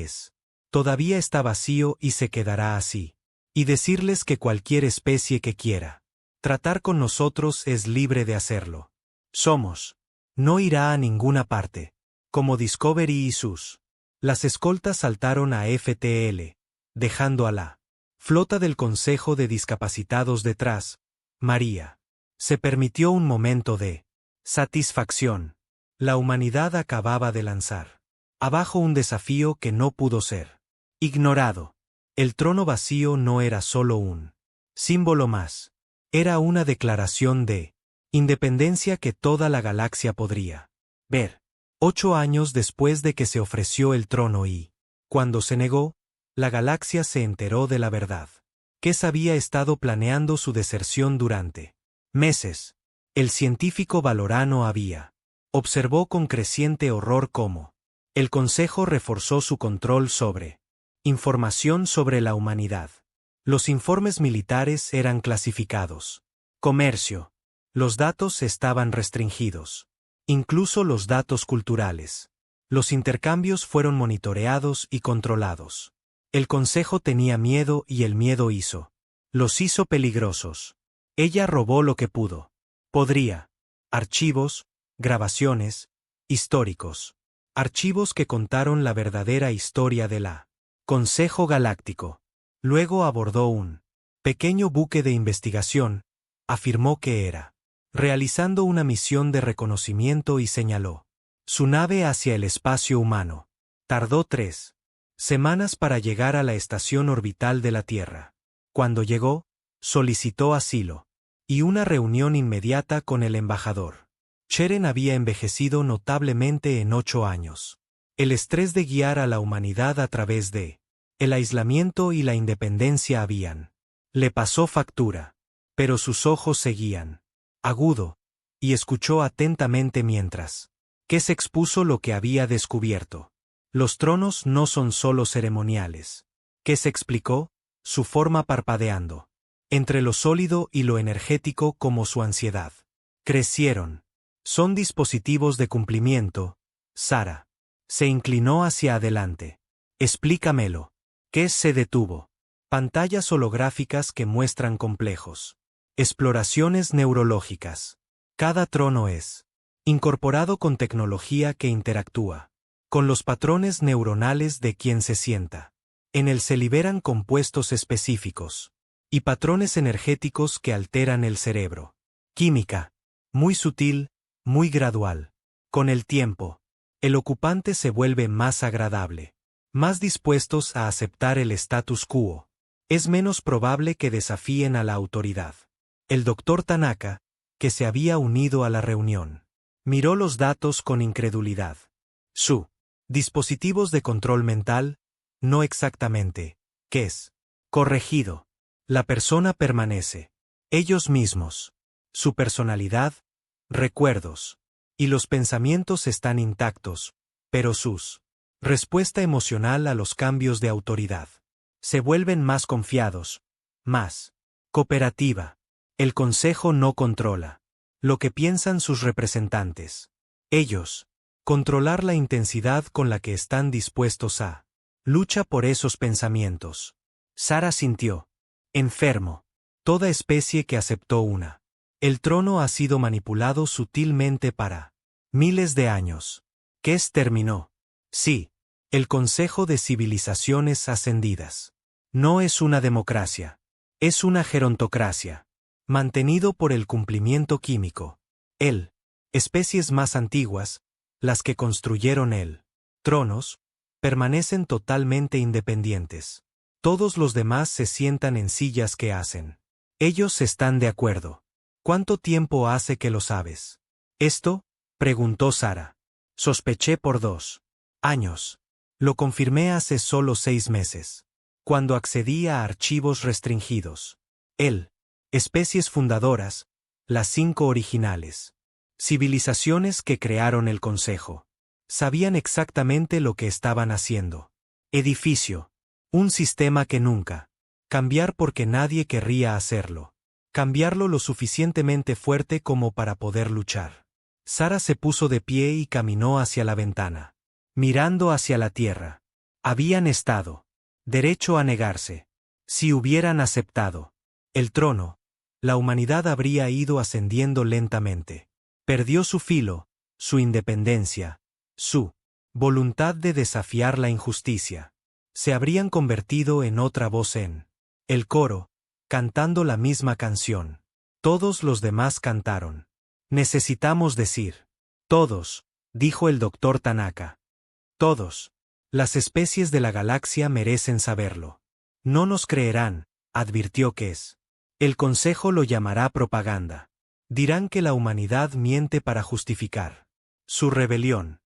todavía está vacío y se quedará así. Y decirles que cualquier especie que quiera tratar con nosotros es libre de hacerlo. Somos. No irá a ninguna parte. Como Discovery y sus. Las escoltas saltaron a FTL, dejando a la flota del Consejo de Discapacitados detrás. María se permitió un momento de satisfacción. La humanidad acababa de lanzar abajo un desafío que no pudo ser ignorado. El trono vacío no era solo un símbolo más. Era una declaración de independencia que toda la galaxia podría ver. 8 años después de que se ofreció el trono y, cuando se negó, la galaxia se enteró de la verdad. Kes había estado planeando su deserción durante meses. El científico valorano observó con creciente horror cómo el Consejo reforzó su control sobre información sobre la humanidad. Los informes militares eran clasificados. Comercio. Los datos estaban restringidos. Incluso los datos culturales. Los intercambios fueron monitoreados y controlados. El Consejo tenía miedo y el miedo los hizo peligrosos. Ella robó lo que pudo. Podría. Archivos, grabaciones, históricos. Archivos que contaron la verdadera historia de la Consejo Galáctico. Luego abordó un pequeño buque de investigación, afirmó que era realizando una misión de reconocimiento y señaló su nave hacia el espacio humano. Tardó 3 semanas para llegar a la estación orbital de la Tierra. Cuando llegó, solicitó asilo y una reunión inmediata con el embajador. Cheren había envejecido notablemente en 8 años. El estrés de guiar a la humanidad a través de el aislamiento y la independencia le pasó factura, pero sus ojos seguían agudo, y escuchó atentamente mientras Kes expuso lo que había descubierto. Los tronos no son solo ceremoniales. Kes explicó, su forma parpadeando, entre lo sólido y lo energético como su ansiedad. Crecieron. Son dispositivos de cumplimiento, Sara. Se inclinó hacia adelante. Explícamelo. Kes se detuvo. Pantallas holográficas que muestran complejos exploraciones neurológicas. Cada trono es incorporado con tecnología que interactúa con los patrones neuronales de quien se sienta. En él se liberan compuestos específicos y patrones energéticos que alteran el cerebro. Química. Muy sutil, muy gradual. Con el tiempo, el ocupante se vuelve más agradable, más dispuestos a aceptar el status quo. Es menos probable que desafíen a la autoridad. El doctor Tanaka, que se había unido a la reunión, miró los datos con incredulidad. Su dispositivos de control mental, no exactamente, ¿qué es? Corregido. La persona permanece. Ellos mismos. Su personalidad, recuerdos. Y los pensamientos están intactos, pero sus Respuesta emocional a los cambios de autoridad. Se vuelven más confiados, más cooperativa. El consejo no controla lo que piensan sus representantes. Ellos, controlar la intensidad con la que están dispuestos a lucha por esos pensamientos. Sara sintió enfermo. Toda especie que aceptó una. El trono ha sido manipulado sutilmente para miles de años. ¿Qué terminó? Sí. El Consejo de Civilizaciones Ascendidas. No es una democracia. Es una gerontocracia. Mantenido por el cumplimiento químico. Especies más antiguas, las que construyeron tronos, permanecen totalmente independientes. Todos los demás se sientan en sillas que hacen. Ellos están de acuerdo. ¿Cuánto tiempo hace que lo sabes? ¿Esto? Preguntó Sara. Sospeché por 2 años. Lo confirmé hace solo 6 meses. Cuando accedí a archivos restringidos. Especies fundadoras, las 5 originales. Civilizaciones que crearon el Consejo. Sabían exactamente lo que estaban haciendo. Edificio. Un sistema que nunca. Cambiar porque nadie querría hacerlo. Cambiarlo lo suficientemente fuerte como para poder luchar. Sara se puso de pie y caminó hacia la ventana. Mirando hacia la tierra. Habían estado. Derecho a negarse. Si hubieran aceptado el trono, la humanidad habría ido ascendiendo lentamente. Perdió su filo, su independencia, su voluntad de desafiar la injusticia. Se habrían convertido en otra voz en el coro, cantando la misma canción. Todos los demás cantaron. Necesitamos decir. Todos, dijo el doctor Tanaka. Todos. Las especies de la galaxia merecen saberlo. No nos creerán, advirtió Kes. El Consejo lo llamará propaganda. Dirán que la humanidad miente para justificar su rebelión.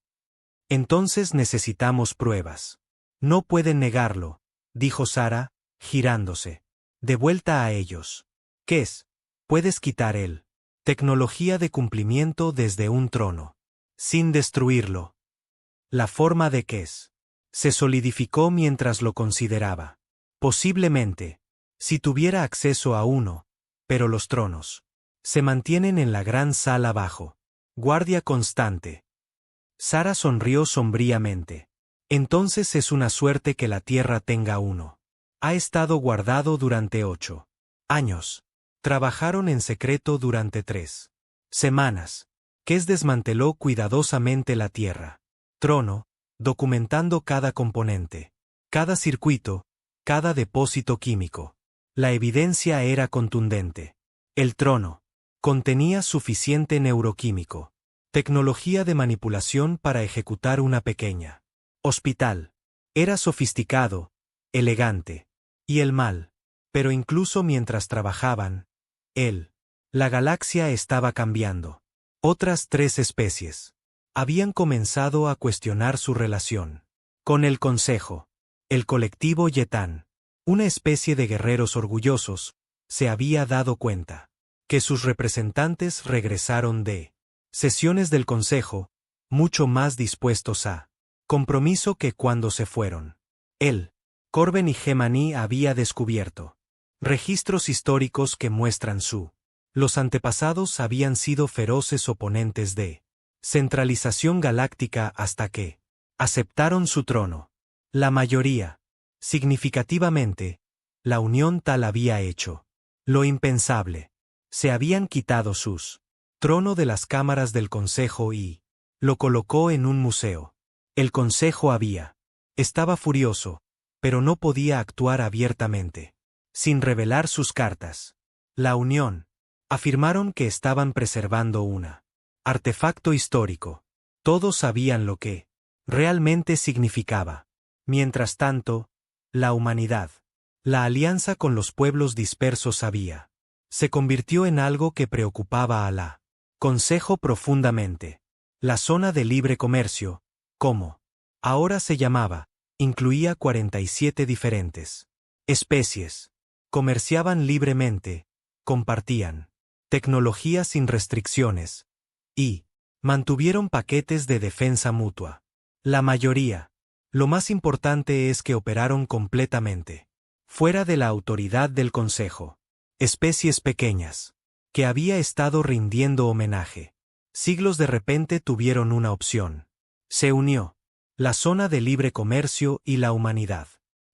Entonces necesitamos pruebas. No pueden negarlo, dijo Sara, girándose. De vuelta a ellos. Kes, puedes quitar tecnología de cumplimiento desde un trono. Sin destruirlo. La forma de Kes se solidificó mientras lo consideraba. Posiblemente, si tuviera acceso a uno, pero los tronos se mantienen en la gran sala abajo. Guardia constante. Sara sonrió sombríamente. Entonces es una suerte que la Tierra tenga uno. Ha estado guardado durante 8 años. Trabajaron en secreto durante 3 semanas. Kes desmanteló cuidadosamente la Tierra. Trono, documentando cada componente, cada circuito, cada depósito químico. La evidencia era contundente. El trono contenía suficiente neuroquímico. Tecnología de manipulación para ejecutar una pequeña hospital. Era sofisticado, elegante. Y el mal. Pero incluso mientras trabajaban, la galaxia estaba cambiando. Otras 3 especies habían comenzado a cuestionar su relación con el Consejo. El colectivo Yetán, una especie de guerreros orgullosos, se había dado cuenta que sus representantes regresaron de sesiones del Consejo, mucho más dispuestos a compromiso que cuando se fueron. Corben y Gemini había descubierto registros históricos que muestran los antepasados habían sido feroces oponentes de centralización galáctica hasta que aceptaron su trono. La mayoría, significativamente, la unión tal había hecho lo impensable. Se habían quitado sus trono de las cámaras del Consejo y lo colocó en un museo. El Consejo estaba furioso, pero no podía actuar abiertamente, sin revelar sus cartas. La Unión afirmaron que estaban preservando un artefacto histórico. Todos sabían lo que realmente significaba. Mientras tanto, la humanidad, la alianza con los pueblos dispersos se convirtió en algo que preocupaba a la Consejo profundamente. La zona de libre comercio, como ahora se llamaba, incluía 47 diferentes especies. Comerciaban libremente, compartían tecnología sin restricciones y mantuvieron paquetes de defensa mutua. La mayoría Lo más importante es que operaron completamente fuera de la autoridad del Consejo. Especies pequeñas, que había estado rindiendo homenaje. Siglos de repente tuvieron una opción. Se unió la zona de libre comercio y la humanidad.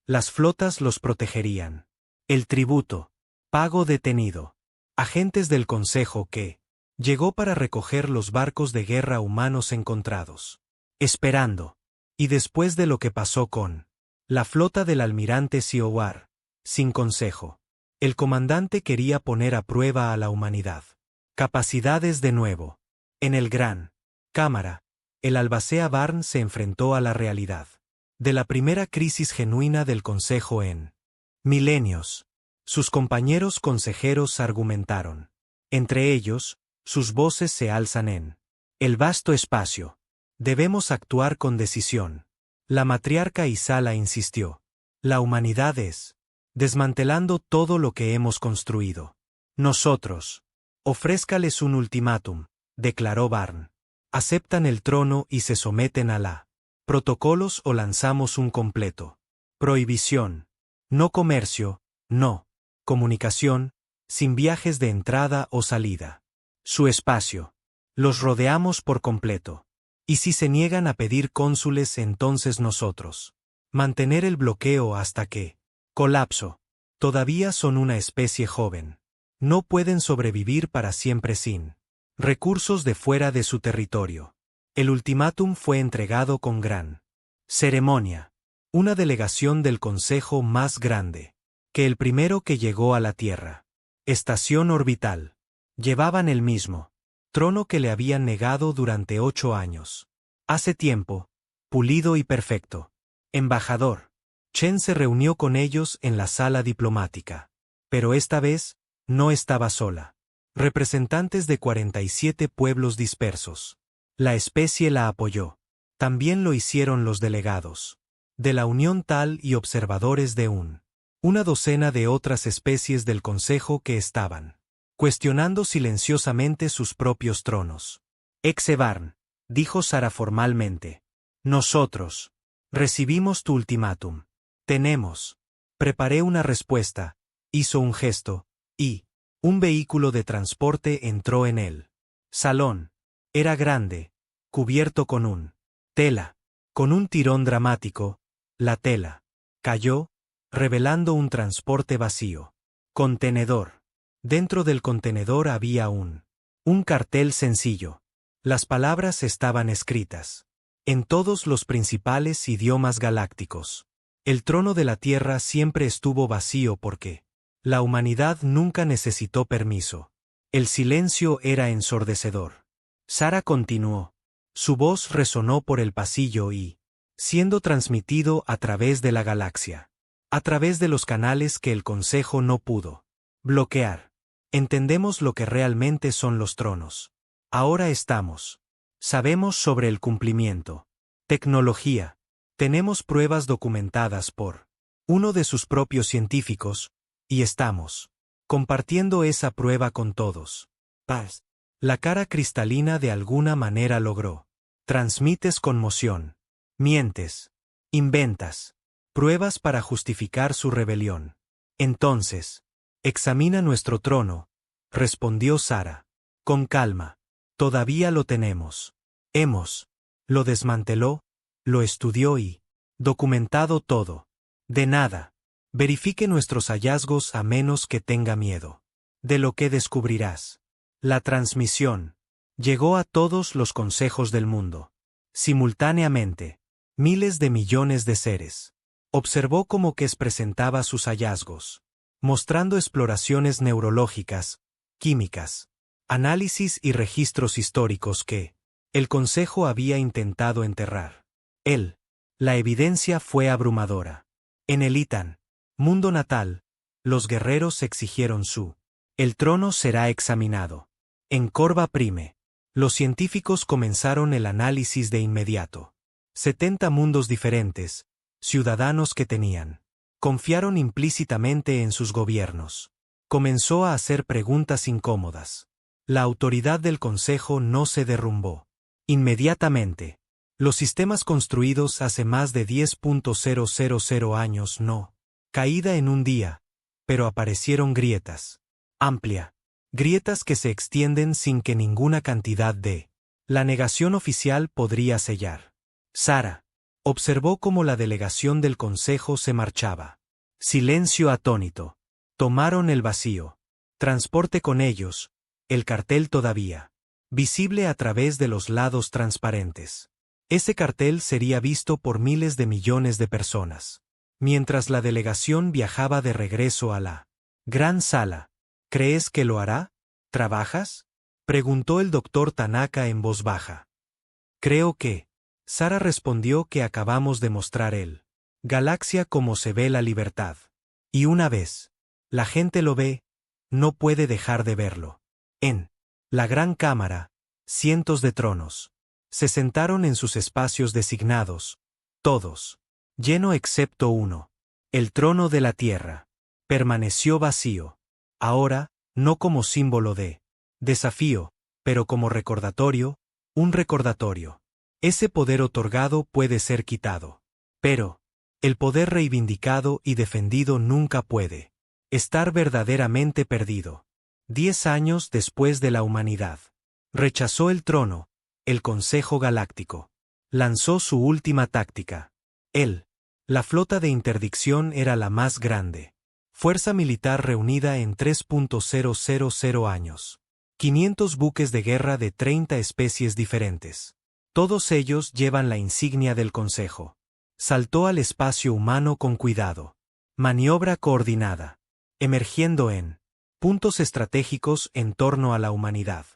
Las flotas los protegerían. El tributo, pago detenido. Agentes del Consejo que llegó para recoger los barcos de guerra humanos encontrados. Esperando. Y después de lo que pasó con la flota del almirante Siowar, sin consejo. El comandante quería poner a prueba a la humanidad. Capacidades de nuevo. En el Gran Cámara, el albacea Barn se enfrentó a la realidad de la primera crisis genuina del Consejo en milenios. Sus compañeros consejeros argumentaron. Entre ellos, sus voces se alzan en el vasto espacio. Debemos actuar con decisión. La matriarca Isala insistió. La humanidad es desmantelando todo lo que hemos construido. Nosotros. Ofrézcales un ultimátum, declaró Barn. Aceptan el trono y se someten a la protocolos o lanzamos un completo. Prohibición. No comercio, no comunicación, sin viajes de entrada o salida. Su espacio. Los rodeamos por completo. Y si se niegan a pedir cónsules, entonces nosotros. Mantener el bloqueo hasta que colapso. Todavía son una especie joven. No pueden sobrevivir para siempre sin recursos de fuera de su territorio. El ultimátum fue entregado con gran ceremonia. Una delegación del Consejo más grande que el primero que llegó a la Tierra. Estación orbital. Llevaban el mismo trono que le habían negado durante 8 años. Hace tiempo, pulido y perfecto. Embajador. Chen se reunió con ellos en la sala diplomática. Pero esta vez, no estaba sola. Representantes de 47 pueblos dispersos. La especie la apoyó. También lo hicieron los delegados de la Unión Tal y observadores de una docena de otras especies del Consejo que estaban cuestionando silenciosamente sus propios tronos. Exebarn, dijo Sara formalmente. Nosotros recibimos tu ultimátum. Tenemos. Preparé una respuesta, hizo un gesto, y un vehículo de transporte entró en el salón. Era grande, cubierto con tela. Con un tirón dramático, la tela cayó, revelando un transporte vacío. Contenedor. Dentro del contenedor había un cartel sencillo. Las palabras estaban escritas en todos los principales idiomas galácticos. El trono de la Tierra siempre estuvo vacío porque la humanidad nunca necesitó permiso. El silencio era ensordecedor. Sara continuó. Su voz resonó por el pasillo y, siendo transmitido a través de la galaxia, a través de los canales que el Consejo no pudo bloquear. Entendemos lo que realmente son los tronos. Ahora estamos. Sabemos sobre el cumplimiento. Tecnología. Tenemos pruebas documentadas por uno de sus propios científicos, y estamos compartiendo esa prueba con todos. Paz. La cara cristalina de alguna manera logró. Transmites conmoción. Mientes. Inventas. Pruebas para justificar su rebelión. Entonces, examina nuestro trono, respondió Sara. Con calma. Todavía lo tenemos. Lo desmanteló, lo estudió y documentado todo. De nada. Verifique nuestros hallazgos a menos que tenga miedo. De lo que descubrirás. La transmisión llegó a todos los consejos del mundo. Simultáneamente. Miles de millones de seres. Observó cómo Kes presentaba sus hallazgos, mostrando exploraciones neurológicas, químicas, análisis y registros históricos que el Consejo había intentado enterrar. La evidencia fue abrumadora. En el Itan, mundo natal, los guerreros exigieron el trono será examinado. En Corva Prime, los científicos comenzaron el análisis de inmediato. 70 mundos diferentes, ciudadanos que confiaron implícitamente en sus gobiernos. Comenzó a hacer preguntas incómodas. La autoridad del Consejo no se derrumbó inmediatamente. Los sistemas construidos hace más de 10.000 años no. Caída en un día, pero aparecieron grietas. Amplia. Grietas que se extienden sin que ninguna cantidad de la negación oficial podría sellar. Sara observó cómo la delegación del consejo se marchaba. Silencio atónito. Tomaron el vacío. Transporte con ellos, el cartel todavía visible a través de los lados transparentes. Ese cartel sería visto por miles de millones de personas. Mientras la delegación viajaba de regreso a la gran sala. ¿Crees que lo hará? ¿Trabajas? Preguntó el doctor Tanaka en voz baja. Creo que. Sara respondió que acabamos de mostrar el galaxia como se ve la libertad. Y una vez la gente lo ve, no puede dejar de verlo. En la gran cámara, cientos de tronos se sentaron en sus espacios designados, todos, lleno excepto uno. El trono de la tierra permaneció vacío. Ahora, no como símbolo de desafío, pero como recordatorio, un recordatorio. Ese poder otorgado puede ser quitado. Pero el poder reivindicado y defendido nunca puede estar verdaderamente perdido. 10 años después de la humanidad rechazó el trono, el Consejo Galáctico lanzó su última táctica. La flota de interdicción era la más grande fuerza militar reunida en 3.000 años. 500 buques de guerra de 30 especies diferentes. Todos ellos llevan la insignia del Consejo. Saltó al espacio humano con cuidado. Maniobra coordinada. Emergiendo en puntos estratégicos en torno a la humanidad.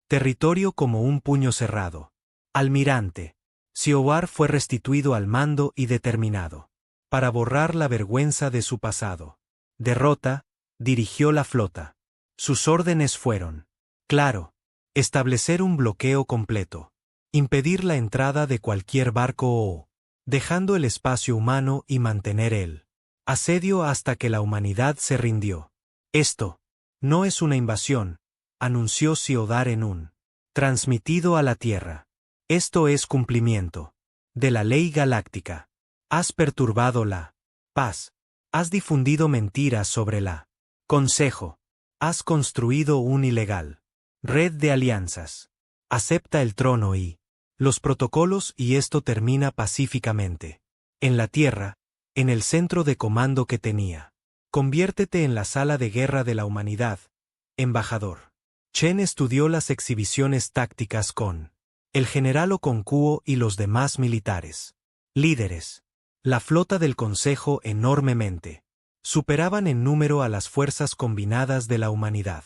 Territorio como un puño cerrado. Almirante Siowar fue restituido al mando y determinado para borrar la vergüenza de su pasado. Derrota, dirigió la flota. Sus órdenes fueron, claro, establecer un bloqueo completo, impedir la entrada de cualquier barco o, dejando el espacio humano y mantener el asedio hasta que la humanidad se rindió. Esto no es una invasión, anunció Siodar en un transmitido a la Tierra. Esto es cumplimiento de la ley galáctica. Has perturbado la paz. Has difundido mentiras sobre la Consejo. Has construido un ilegal red de alianzas. Acepta el trono y los protocolos y esto termina pacíficamente. En la Tierra, en el centro de comando que tenía. Conviértete en la sala de guerra de la humanidad, embajador. Chen estudió las exhibiciones tácticas con el general Okonkwo y los demás militares. Líderes. La flota del Consejo enormemente. Superaban en número a las fuerzas combinadas de la humanidad.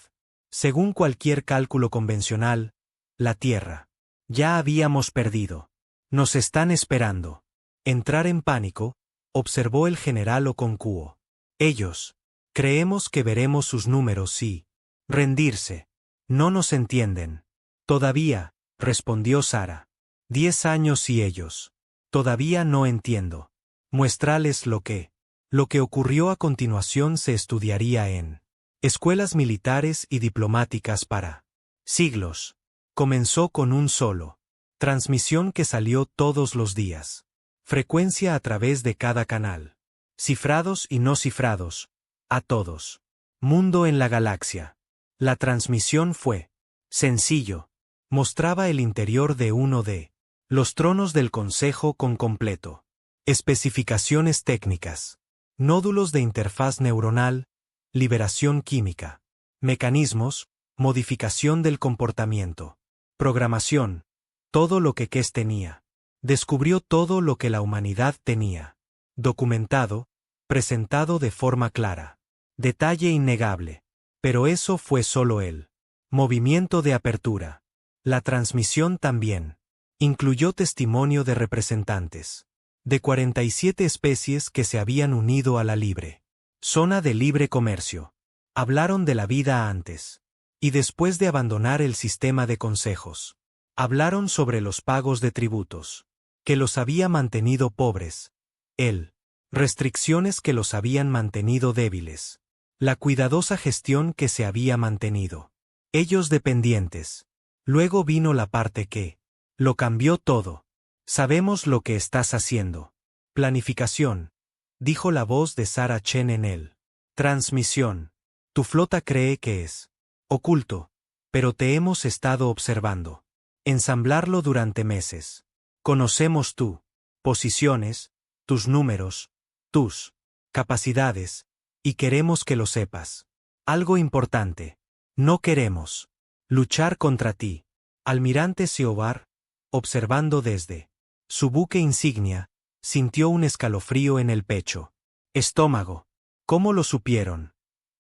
Según cualquier cálculo convencional, la Tierra. Ya habíamos perdido. Nos están esperando. Entrar en pánico, observó el general Okonkwo. Ellos. Creemos que veremos sus números y rendirse. No nos entienden. Todavía, respondió Sara. 10 años y ellos. Todavía no entiendo. Muéstrales lo que ocurrió a continuación se estudiaría en escuelas militares y diplomáticas para siglos. Comenzó con un solo. Transmisión que salió todos los días. Frecuencia a través de cada canal. Cifrados y no cifrados. A todos. Mundo en la galaxia. La transmisión fue sencillo. Mostraba el interior de uno de los tronos del Consejo con completo. Especificaciones técnicas. Nódulos de interfaz neuronal, liberación química. Mecanismos, modificación del comportamiento. Programación. Todo lo que Kes tenía. Descubrió todo lo que la humanidad tenía. Documentado, presentado de forma clara. Detalle innegable. Pero eso fue solo el movimiento de apertura. La transmisión también incluyó testimonio de representantes de 47 especies que se habían unido a la libre zona de libre comercio. Hablaron de la vida antes y después de abandonar el sistema de consejos. Hablaron sobre los pagos de tributos que los había mantenido pobres, restricciones que los habían mantenido débiles, la cuidadosa gestión que se había mantenido. Ellos dependientes. Luego vino la parte que lo cambió todo. Sabemos lo que estás haciendo. Planificación, dijo la voz de Sarah Chen en él. Transmisión. Tu flota cree que es oculto, pero te hemos estado observando. Ensamblarlo durante meses. Conocemos tú posiciones, tus números, tus capacidades, y queremos que lo sepas. Algo importante. No queremos luchar contra ti. Almirante Siobar, observando desde su buque insignia, sintió un escalofrío en el pecho. Estómago. ¿Cómo lo supieron?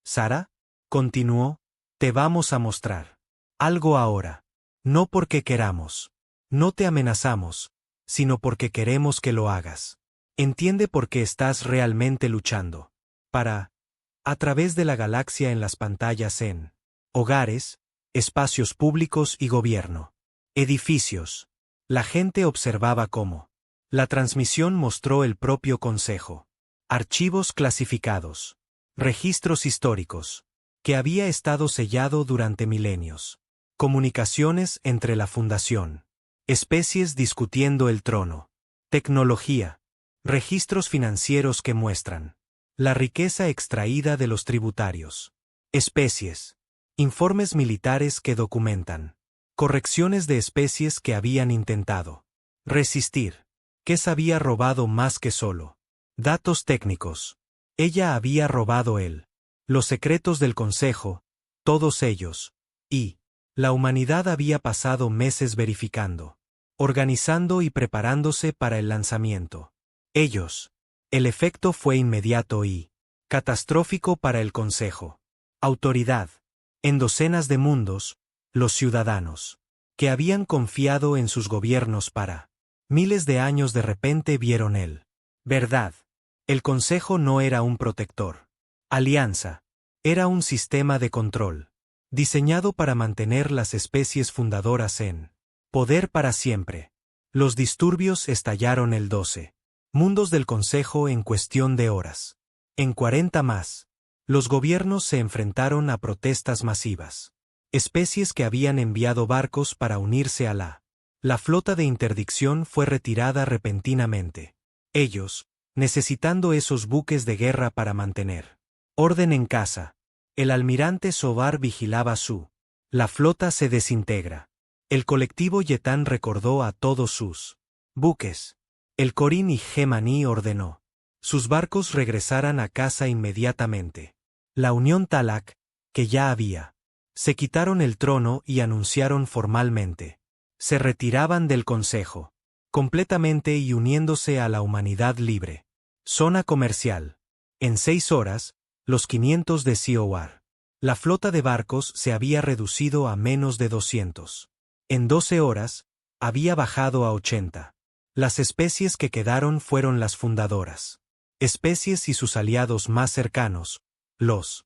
Sara, continuó, te vamos a mostrar algo ahora. No porque queramos. No te amenazamos, sino porque queremos que lo hagas. Entiende por qué estás realmente luchando. A través de la galaxia en las pantallas en hogares, espacios públicos y gobierno. Edificios. La gente observaba cómo la transmisión mostró el propio consejo. Archivos clasificados. Registros históricos. Que había estado sellado durante milenios. Comunicaciones entre la fundación. Especies discutiendo el trono. Tecnología. Registros financieros que muestran la riqueza extraída de los tributarios. Especies. Informes militares que documentan correcciones de especies que habían intentado resistir. Que se había robado más que solo datos técnicos. Ella había robado él. Los secretos del Consejo, todos ellos, y la humanidad había pasado meses verificando, organizando y preparándose para el lanzamiento. Ellos. El efecto fue inmediato y catastrófico para el Consejo. Autoridad. En docenas de mundos, los ciudadanos, que habían confiado en sus gobiernos para miles de años de repente vieron el verdad. El Consejo no era un protector. Alianza. Era un sistema de control, diseñado para mantener las especies fundadoras en poder para siempre. Los disturbios estallaron el 12. Mundos del Consejo en cuestión de horas. En 40 más, los gobiernos se enfrentaron a protestas masivas. Especies que habían enviado barcos para unirse a la flota de interdicción fue retirada repentinamente. Ellos, necesitando esos buques de guerra para mantener orden en casa. El almirante Sobar vigilaba la flota se desintegra. El colectivo Yetán recordó a todos sus buques. El Corín y Gemaní ordenó sus barcos regresaran a casa inmediatamente. La Unión Talak, que ya había, se quitaron el trono y anunciaron formalmente. Se retiraban del Consejo, completamente y uniéndose a la humanidad libre. Zona comercial. En 6 horas, los 500 de Siobar. La flota de barcos se había reducido a menos de 200. En 12 horas, había bajado a 80. Las especies que quedaron fueron las fundadoras. Especies y sus aliados más cercanos, los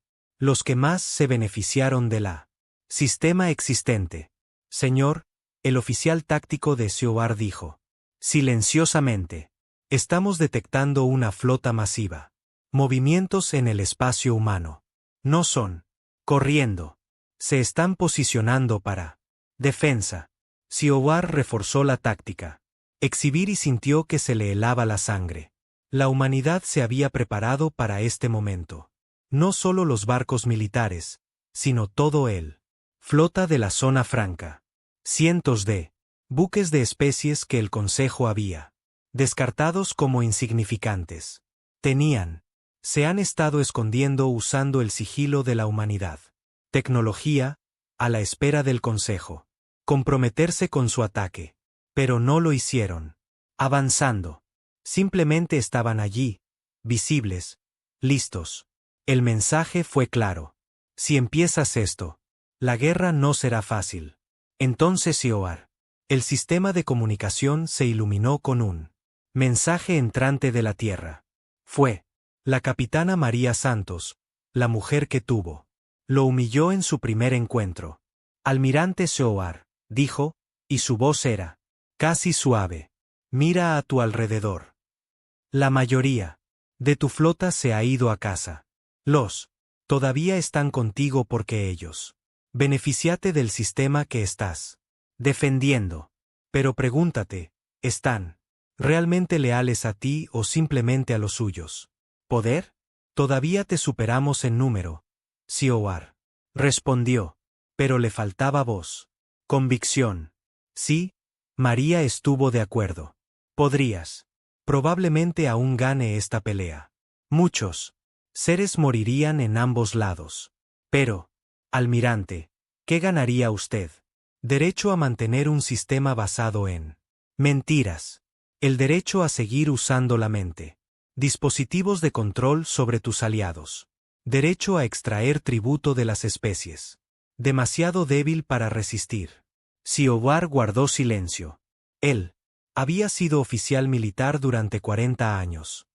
que más se beneficiaron de la sistema existente. Señor, el oficial táctico de Siobar dijo, silenciosamente, estamos detectando una flota masiva. Movimientos en el espacio humano. No son corriendo. Se están posicionando para defensa. Siobar reforzó la táctica. Exhibir y sintió que se le helaba la sangre. La humanidad se había preparado para este momento. No solo los barcos militares, sino todo el flota de la zona franca. Cientos de buques de especies que el Consejo había descartados como insignificantes. Se han estado escondiendo usando el sigilo de la humanidad. Tecnología, a la espera del Consejo. Comprometerse con su ataque. Pero no lo hicieron. Avanzando. Simplemente estaban allí, visibles, listos. El mensaje fue claro. Si empiezas esto, la guerra no será fácil. Entonces Siobar. El sistema de comunicación se iluminó con un mensaje entrante de la Tierra. Fue la capitana María Santos, la mujer que tuvo. Lo humilló en su primer encuentro. Almirante Siobar, dijo, y su voz era casi suave. Mira a tu alrededor. La mayoría de tu flota se ha ido a casa. Todavía están contigo porque ellos. Beneficiate del sistema que estás defendiendo. Pero pregúntate, ¿Están realmente leales a ti o simplemente a los suyos? ¿Poder? Todavía te superamos en número, Siowar. Respondió. Pero le faltaba voz. Convicción. Sí, María estuvo de acuerdo. Podrías. Probablemente aún gane esta pelea. Muchos seres morirían en ambos lados. Pero, almirante, ¿qué ganaría usted? Derecho a mantener un sistema basado en mentiras. El derecho a seguir usando la mente. Dispositivos de control sobre tus aliados. Derecho a extraer tributo de las especies. Demasiado débil para resistir. Siowar guardó silencio. Él había sido oficial militar durante 40 años.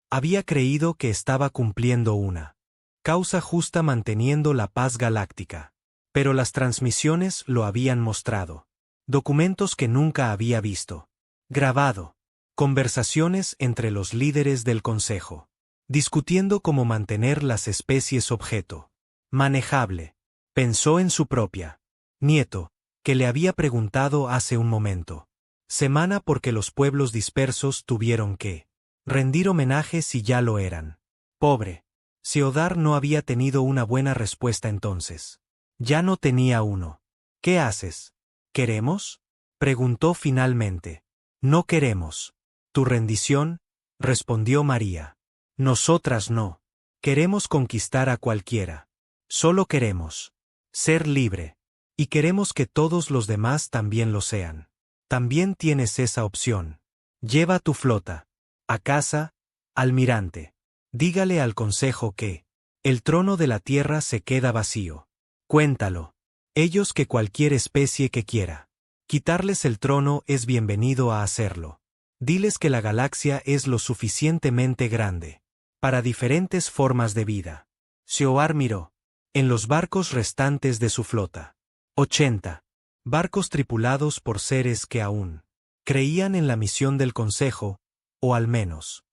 Había creído que estaba cumpliendo una causa justa manteniendo la paz galáctica. Pero las transmisiones lo habían mostrado. Documentos que nunca había visto. Grabado. Conversaciones entre los líderes del Consejo. Discutiendo cómo mantener las especies objeto manejable. Pensó en su propia nieto, que le había preguntado hace un momento. Semana porque los pueblos dispersos tuvieron que rendir homenaje si ya lo eran. Pobre. Siodar no había tenido una buena respuesta entonces. Ya no tenía uno. ¿Qué haces? ¿Queremos? Preguntó finalmente. No queremos. ¿Tu rendición? Respondió María. Nosotras no. Queremos conquistar a cualquiera. Solo queremos ser libre. Y queremos que todos los demás también lo sean. También tienes esa opción. Lleva tu flota a casa, almirante. Dígale al consejo que el trono de la tierra se queda vacío. Cuéntalo. Ellos que cualquier especie que quiera quitarles el trono es bienvenido a hacerlo. Diles que la galaxia es lo suficientemente grande para diferentes formas de vida. Siowar miró en los barcos restantes de su flota. 80 barcos tripulados por seres que aún creían en la misión del Consejo, o al menos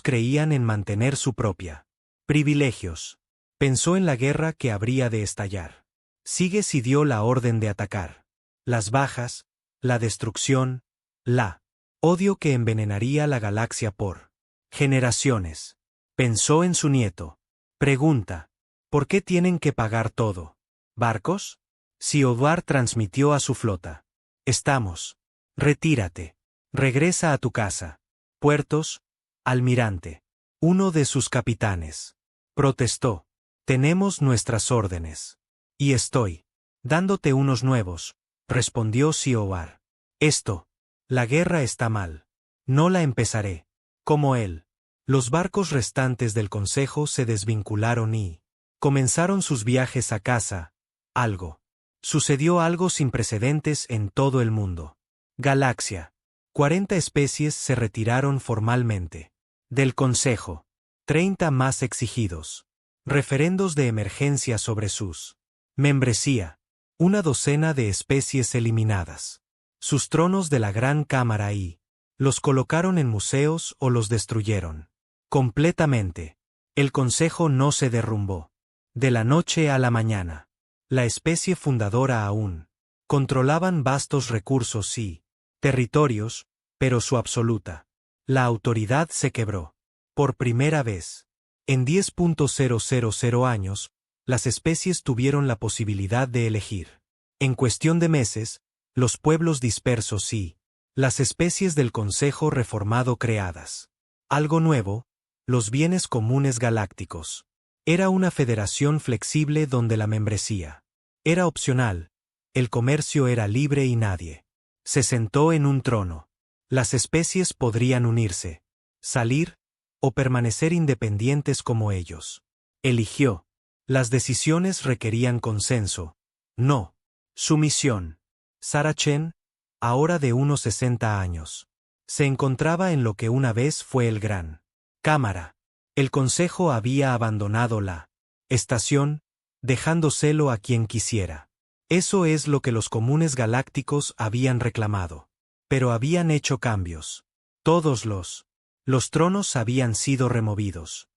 creían en mantener su propia privilegios. Pensó en la guerra que habría de estallar. Sigues y dio la orden de atacar. Las bajas, la destrucción, la odio que envenenaría la galaxia por generaciones. Pensó en su nieto. Pregunta. ¿Por qué tienen que pagar todo? ¿Barcos? Siowar transmitió a su flota. Estamos. Retírate. Regresa a tu casa. Puertos, almirante. Uno de sus capitanes protestó. Tenemos nuestras órdenes. Y estoy dándote unos nuevos, respondió Siowar. La guerra está mal. No la empezaré. Como él. Los barcos restantes del Consejo se desvincularon y comenzaron sus viajes a casa. Sucedió algo sin precedentes en todo el mundo. Galaxia. 40 especies se retiraron formalmente del Consejo. 30 más exigidos. Referendos de emergencia sobre sus membresía. Una docena de especies eliminadas. Sus tronos de la Gran Cámara y los colocaron en museos o los destruyeron. Completamente. El Consejo no se derrumbó. De la noche a la mañana. La especie fundadora aún controlaban vastos recursos y territorios, pero su absoluta la autoridad se quebró. Por primera vez, en 10.000 años, las especies tuvieron la posibilidad de elegir. En cuestión de meses, los pueblos dispersos y las especies del Consejo reformado creadas. Algo nuevo, los bienes comunes galácticos. Era una federación flexible donde la membresía era opcional, el comercio era libre y nadie se sentó en un trono. Las especies podrían unirse, salir, o permanecer independientes como ellos. Eligió. Las decisiones requerían consenso, no sumisión. Sarah Chen, ahora de unos 60 años, se encontraba en lo que una vez fue el Gran Cámara. El Consejo había abandonado la estación, dejándoselo a quien quisiera. Eso es lo que los comunes galácticos habían reclamado. Pero habían hecho cambios. Todos los tronos habían sido removidos.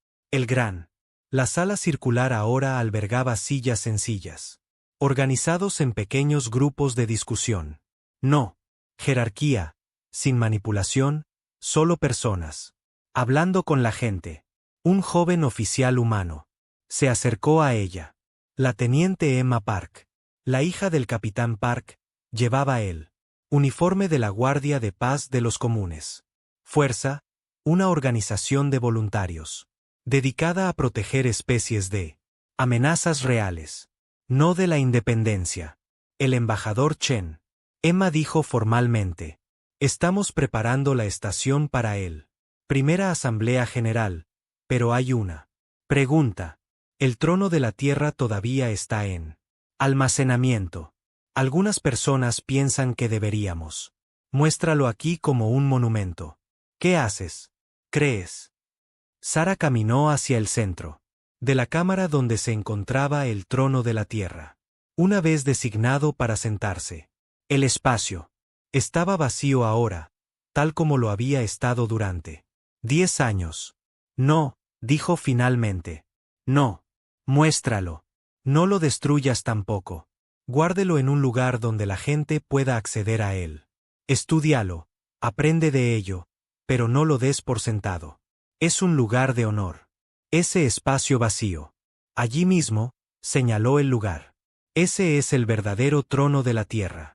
La sala circular ahora albergaba sillas sencillas, organizados en pequeños grupos de discusión. No Jerarquía, sin manipulación, solo personas. Hablando con la gente. Un joven oficial humano. Se acercó a ella. La teniente Emma Park. La hija del capitán Park, llevaba el uniforme de la Guardia de Paz de los Comunes. Fuerza, una organización de voluntarios. Dedicada a proteger especies de amenazas reales. No de la independencia. El embajador Chen. Emma dijo formalmente. Estamos preparando la estación para él. Primera Asamblea General, pero hay una pregunta. El trono de la Tierra todavía está en almacenamiento. Algunas personas piensan que deberíamos. Muéstralo aquí como un monumento. ¿Qué haces? ¿Crees? Sara caminó hacia el centro de la cámara donde se encontraba el trono de la Tierra. Una vez designado para sentarse. El espacio estaba vacío ahora, tal como lo había estado durante 10 años. No, dijo finalmente. No. Muéstralo. No lo destruyas tampoco. Guárdelo en un lugar donde la gente pueda acceder a él. Estúdialo, aprende de ello, pero no lo des por sentado. Es un lugar de honor. Ese espacio vacío. Allí mismo, señaló el lugar. Ese es el verdadero trono de la Tierra.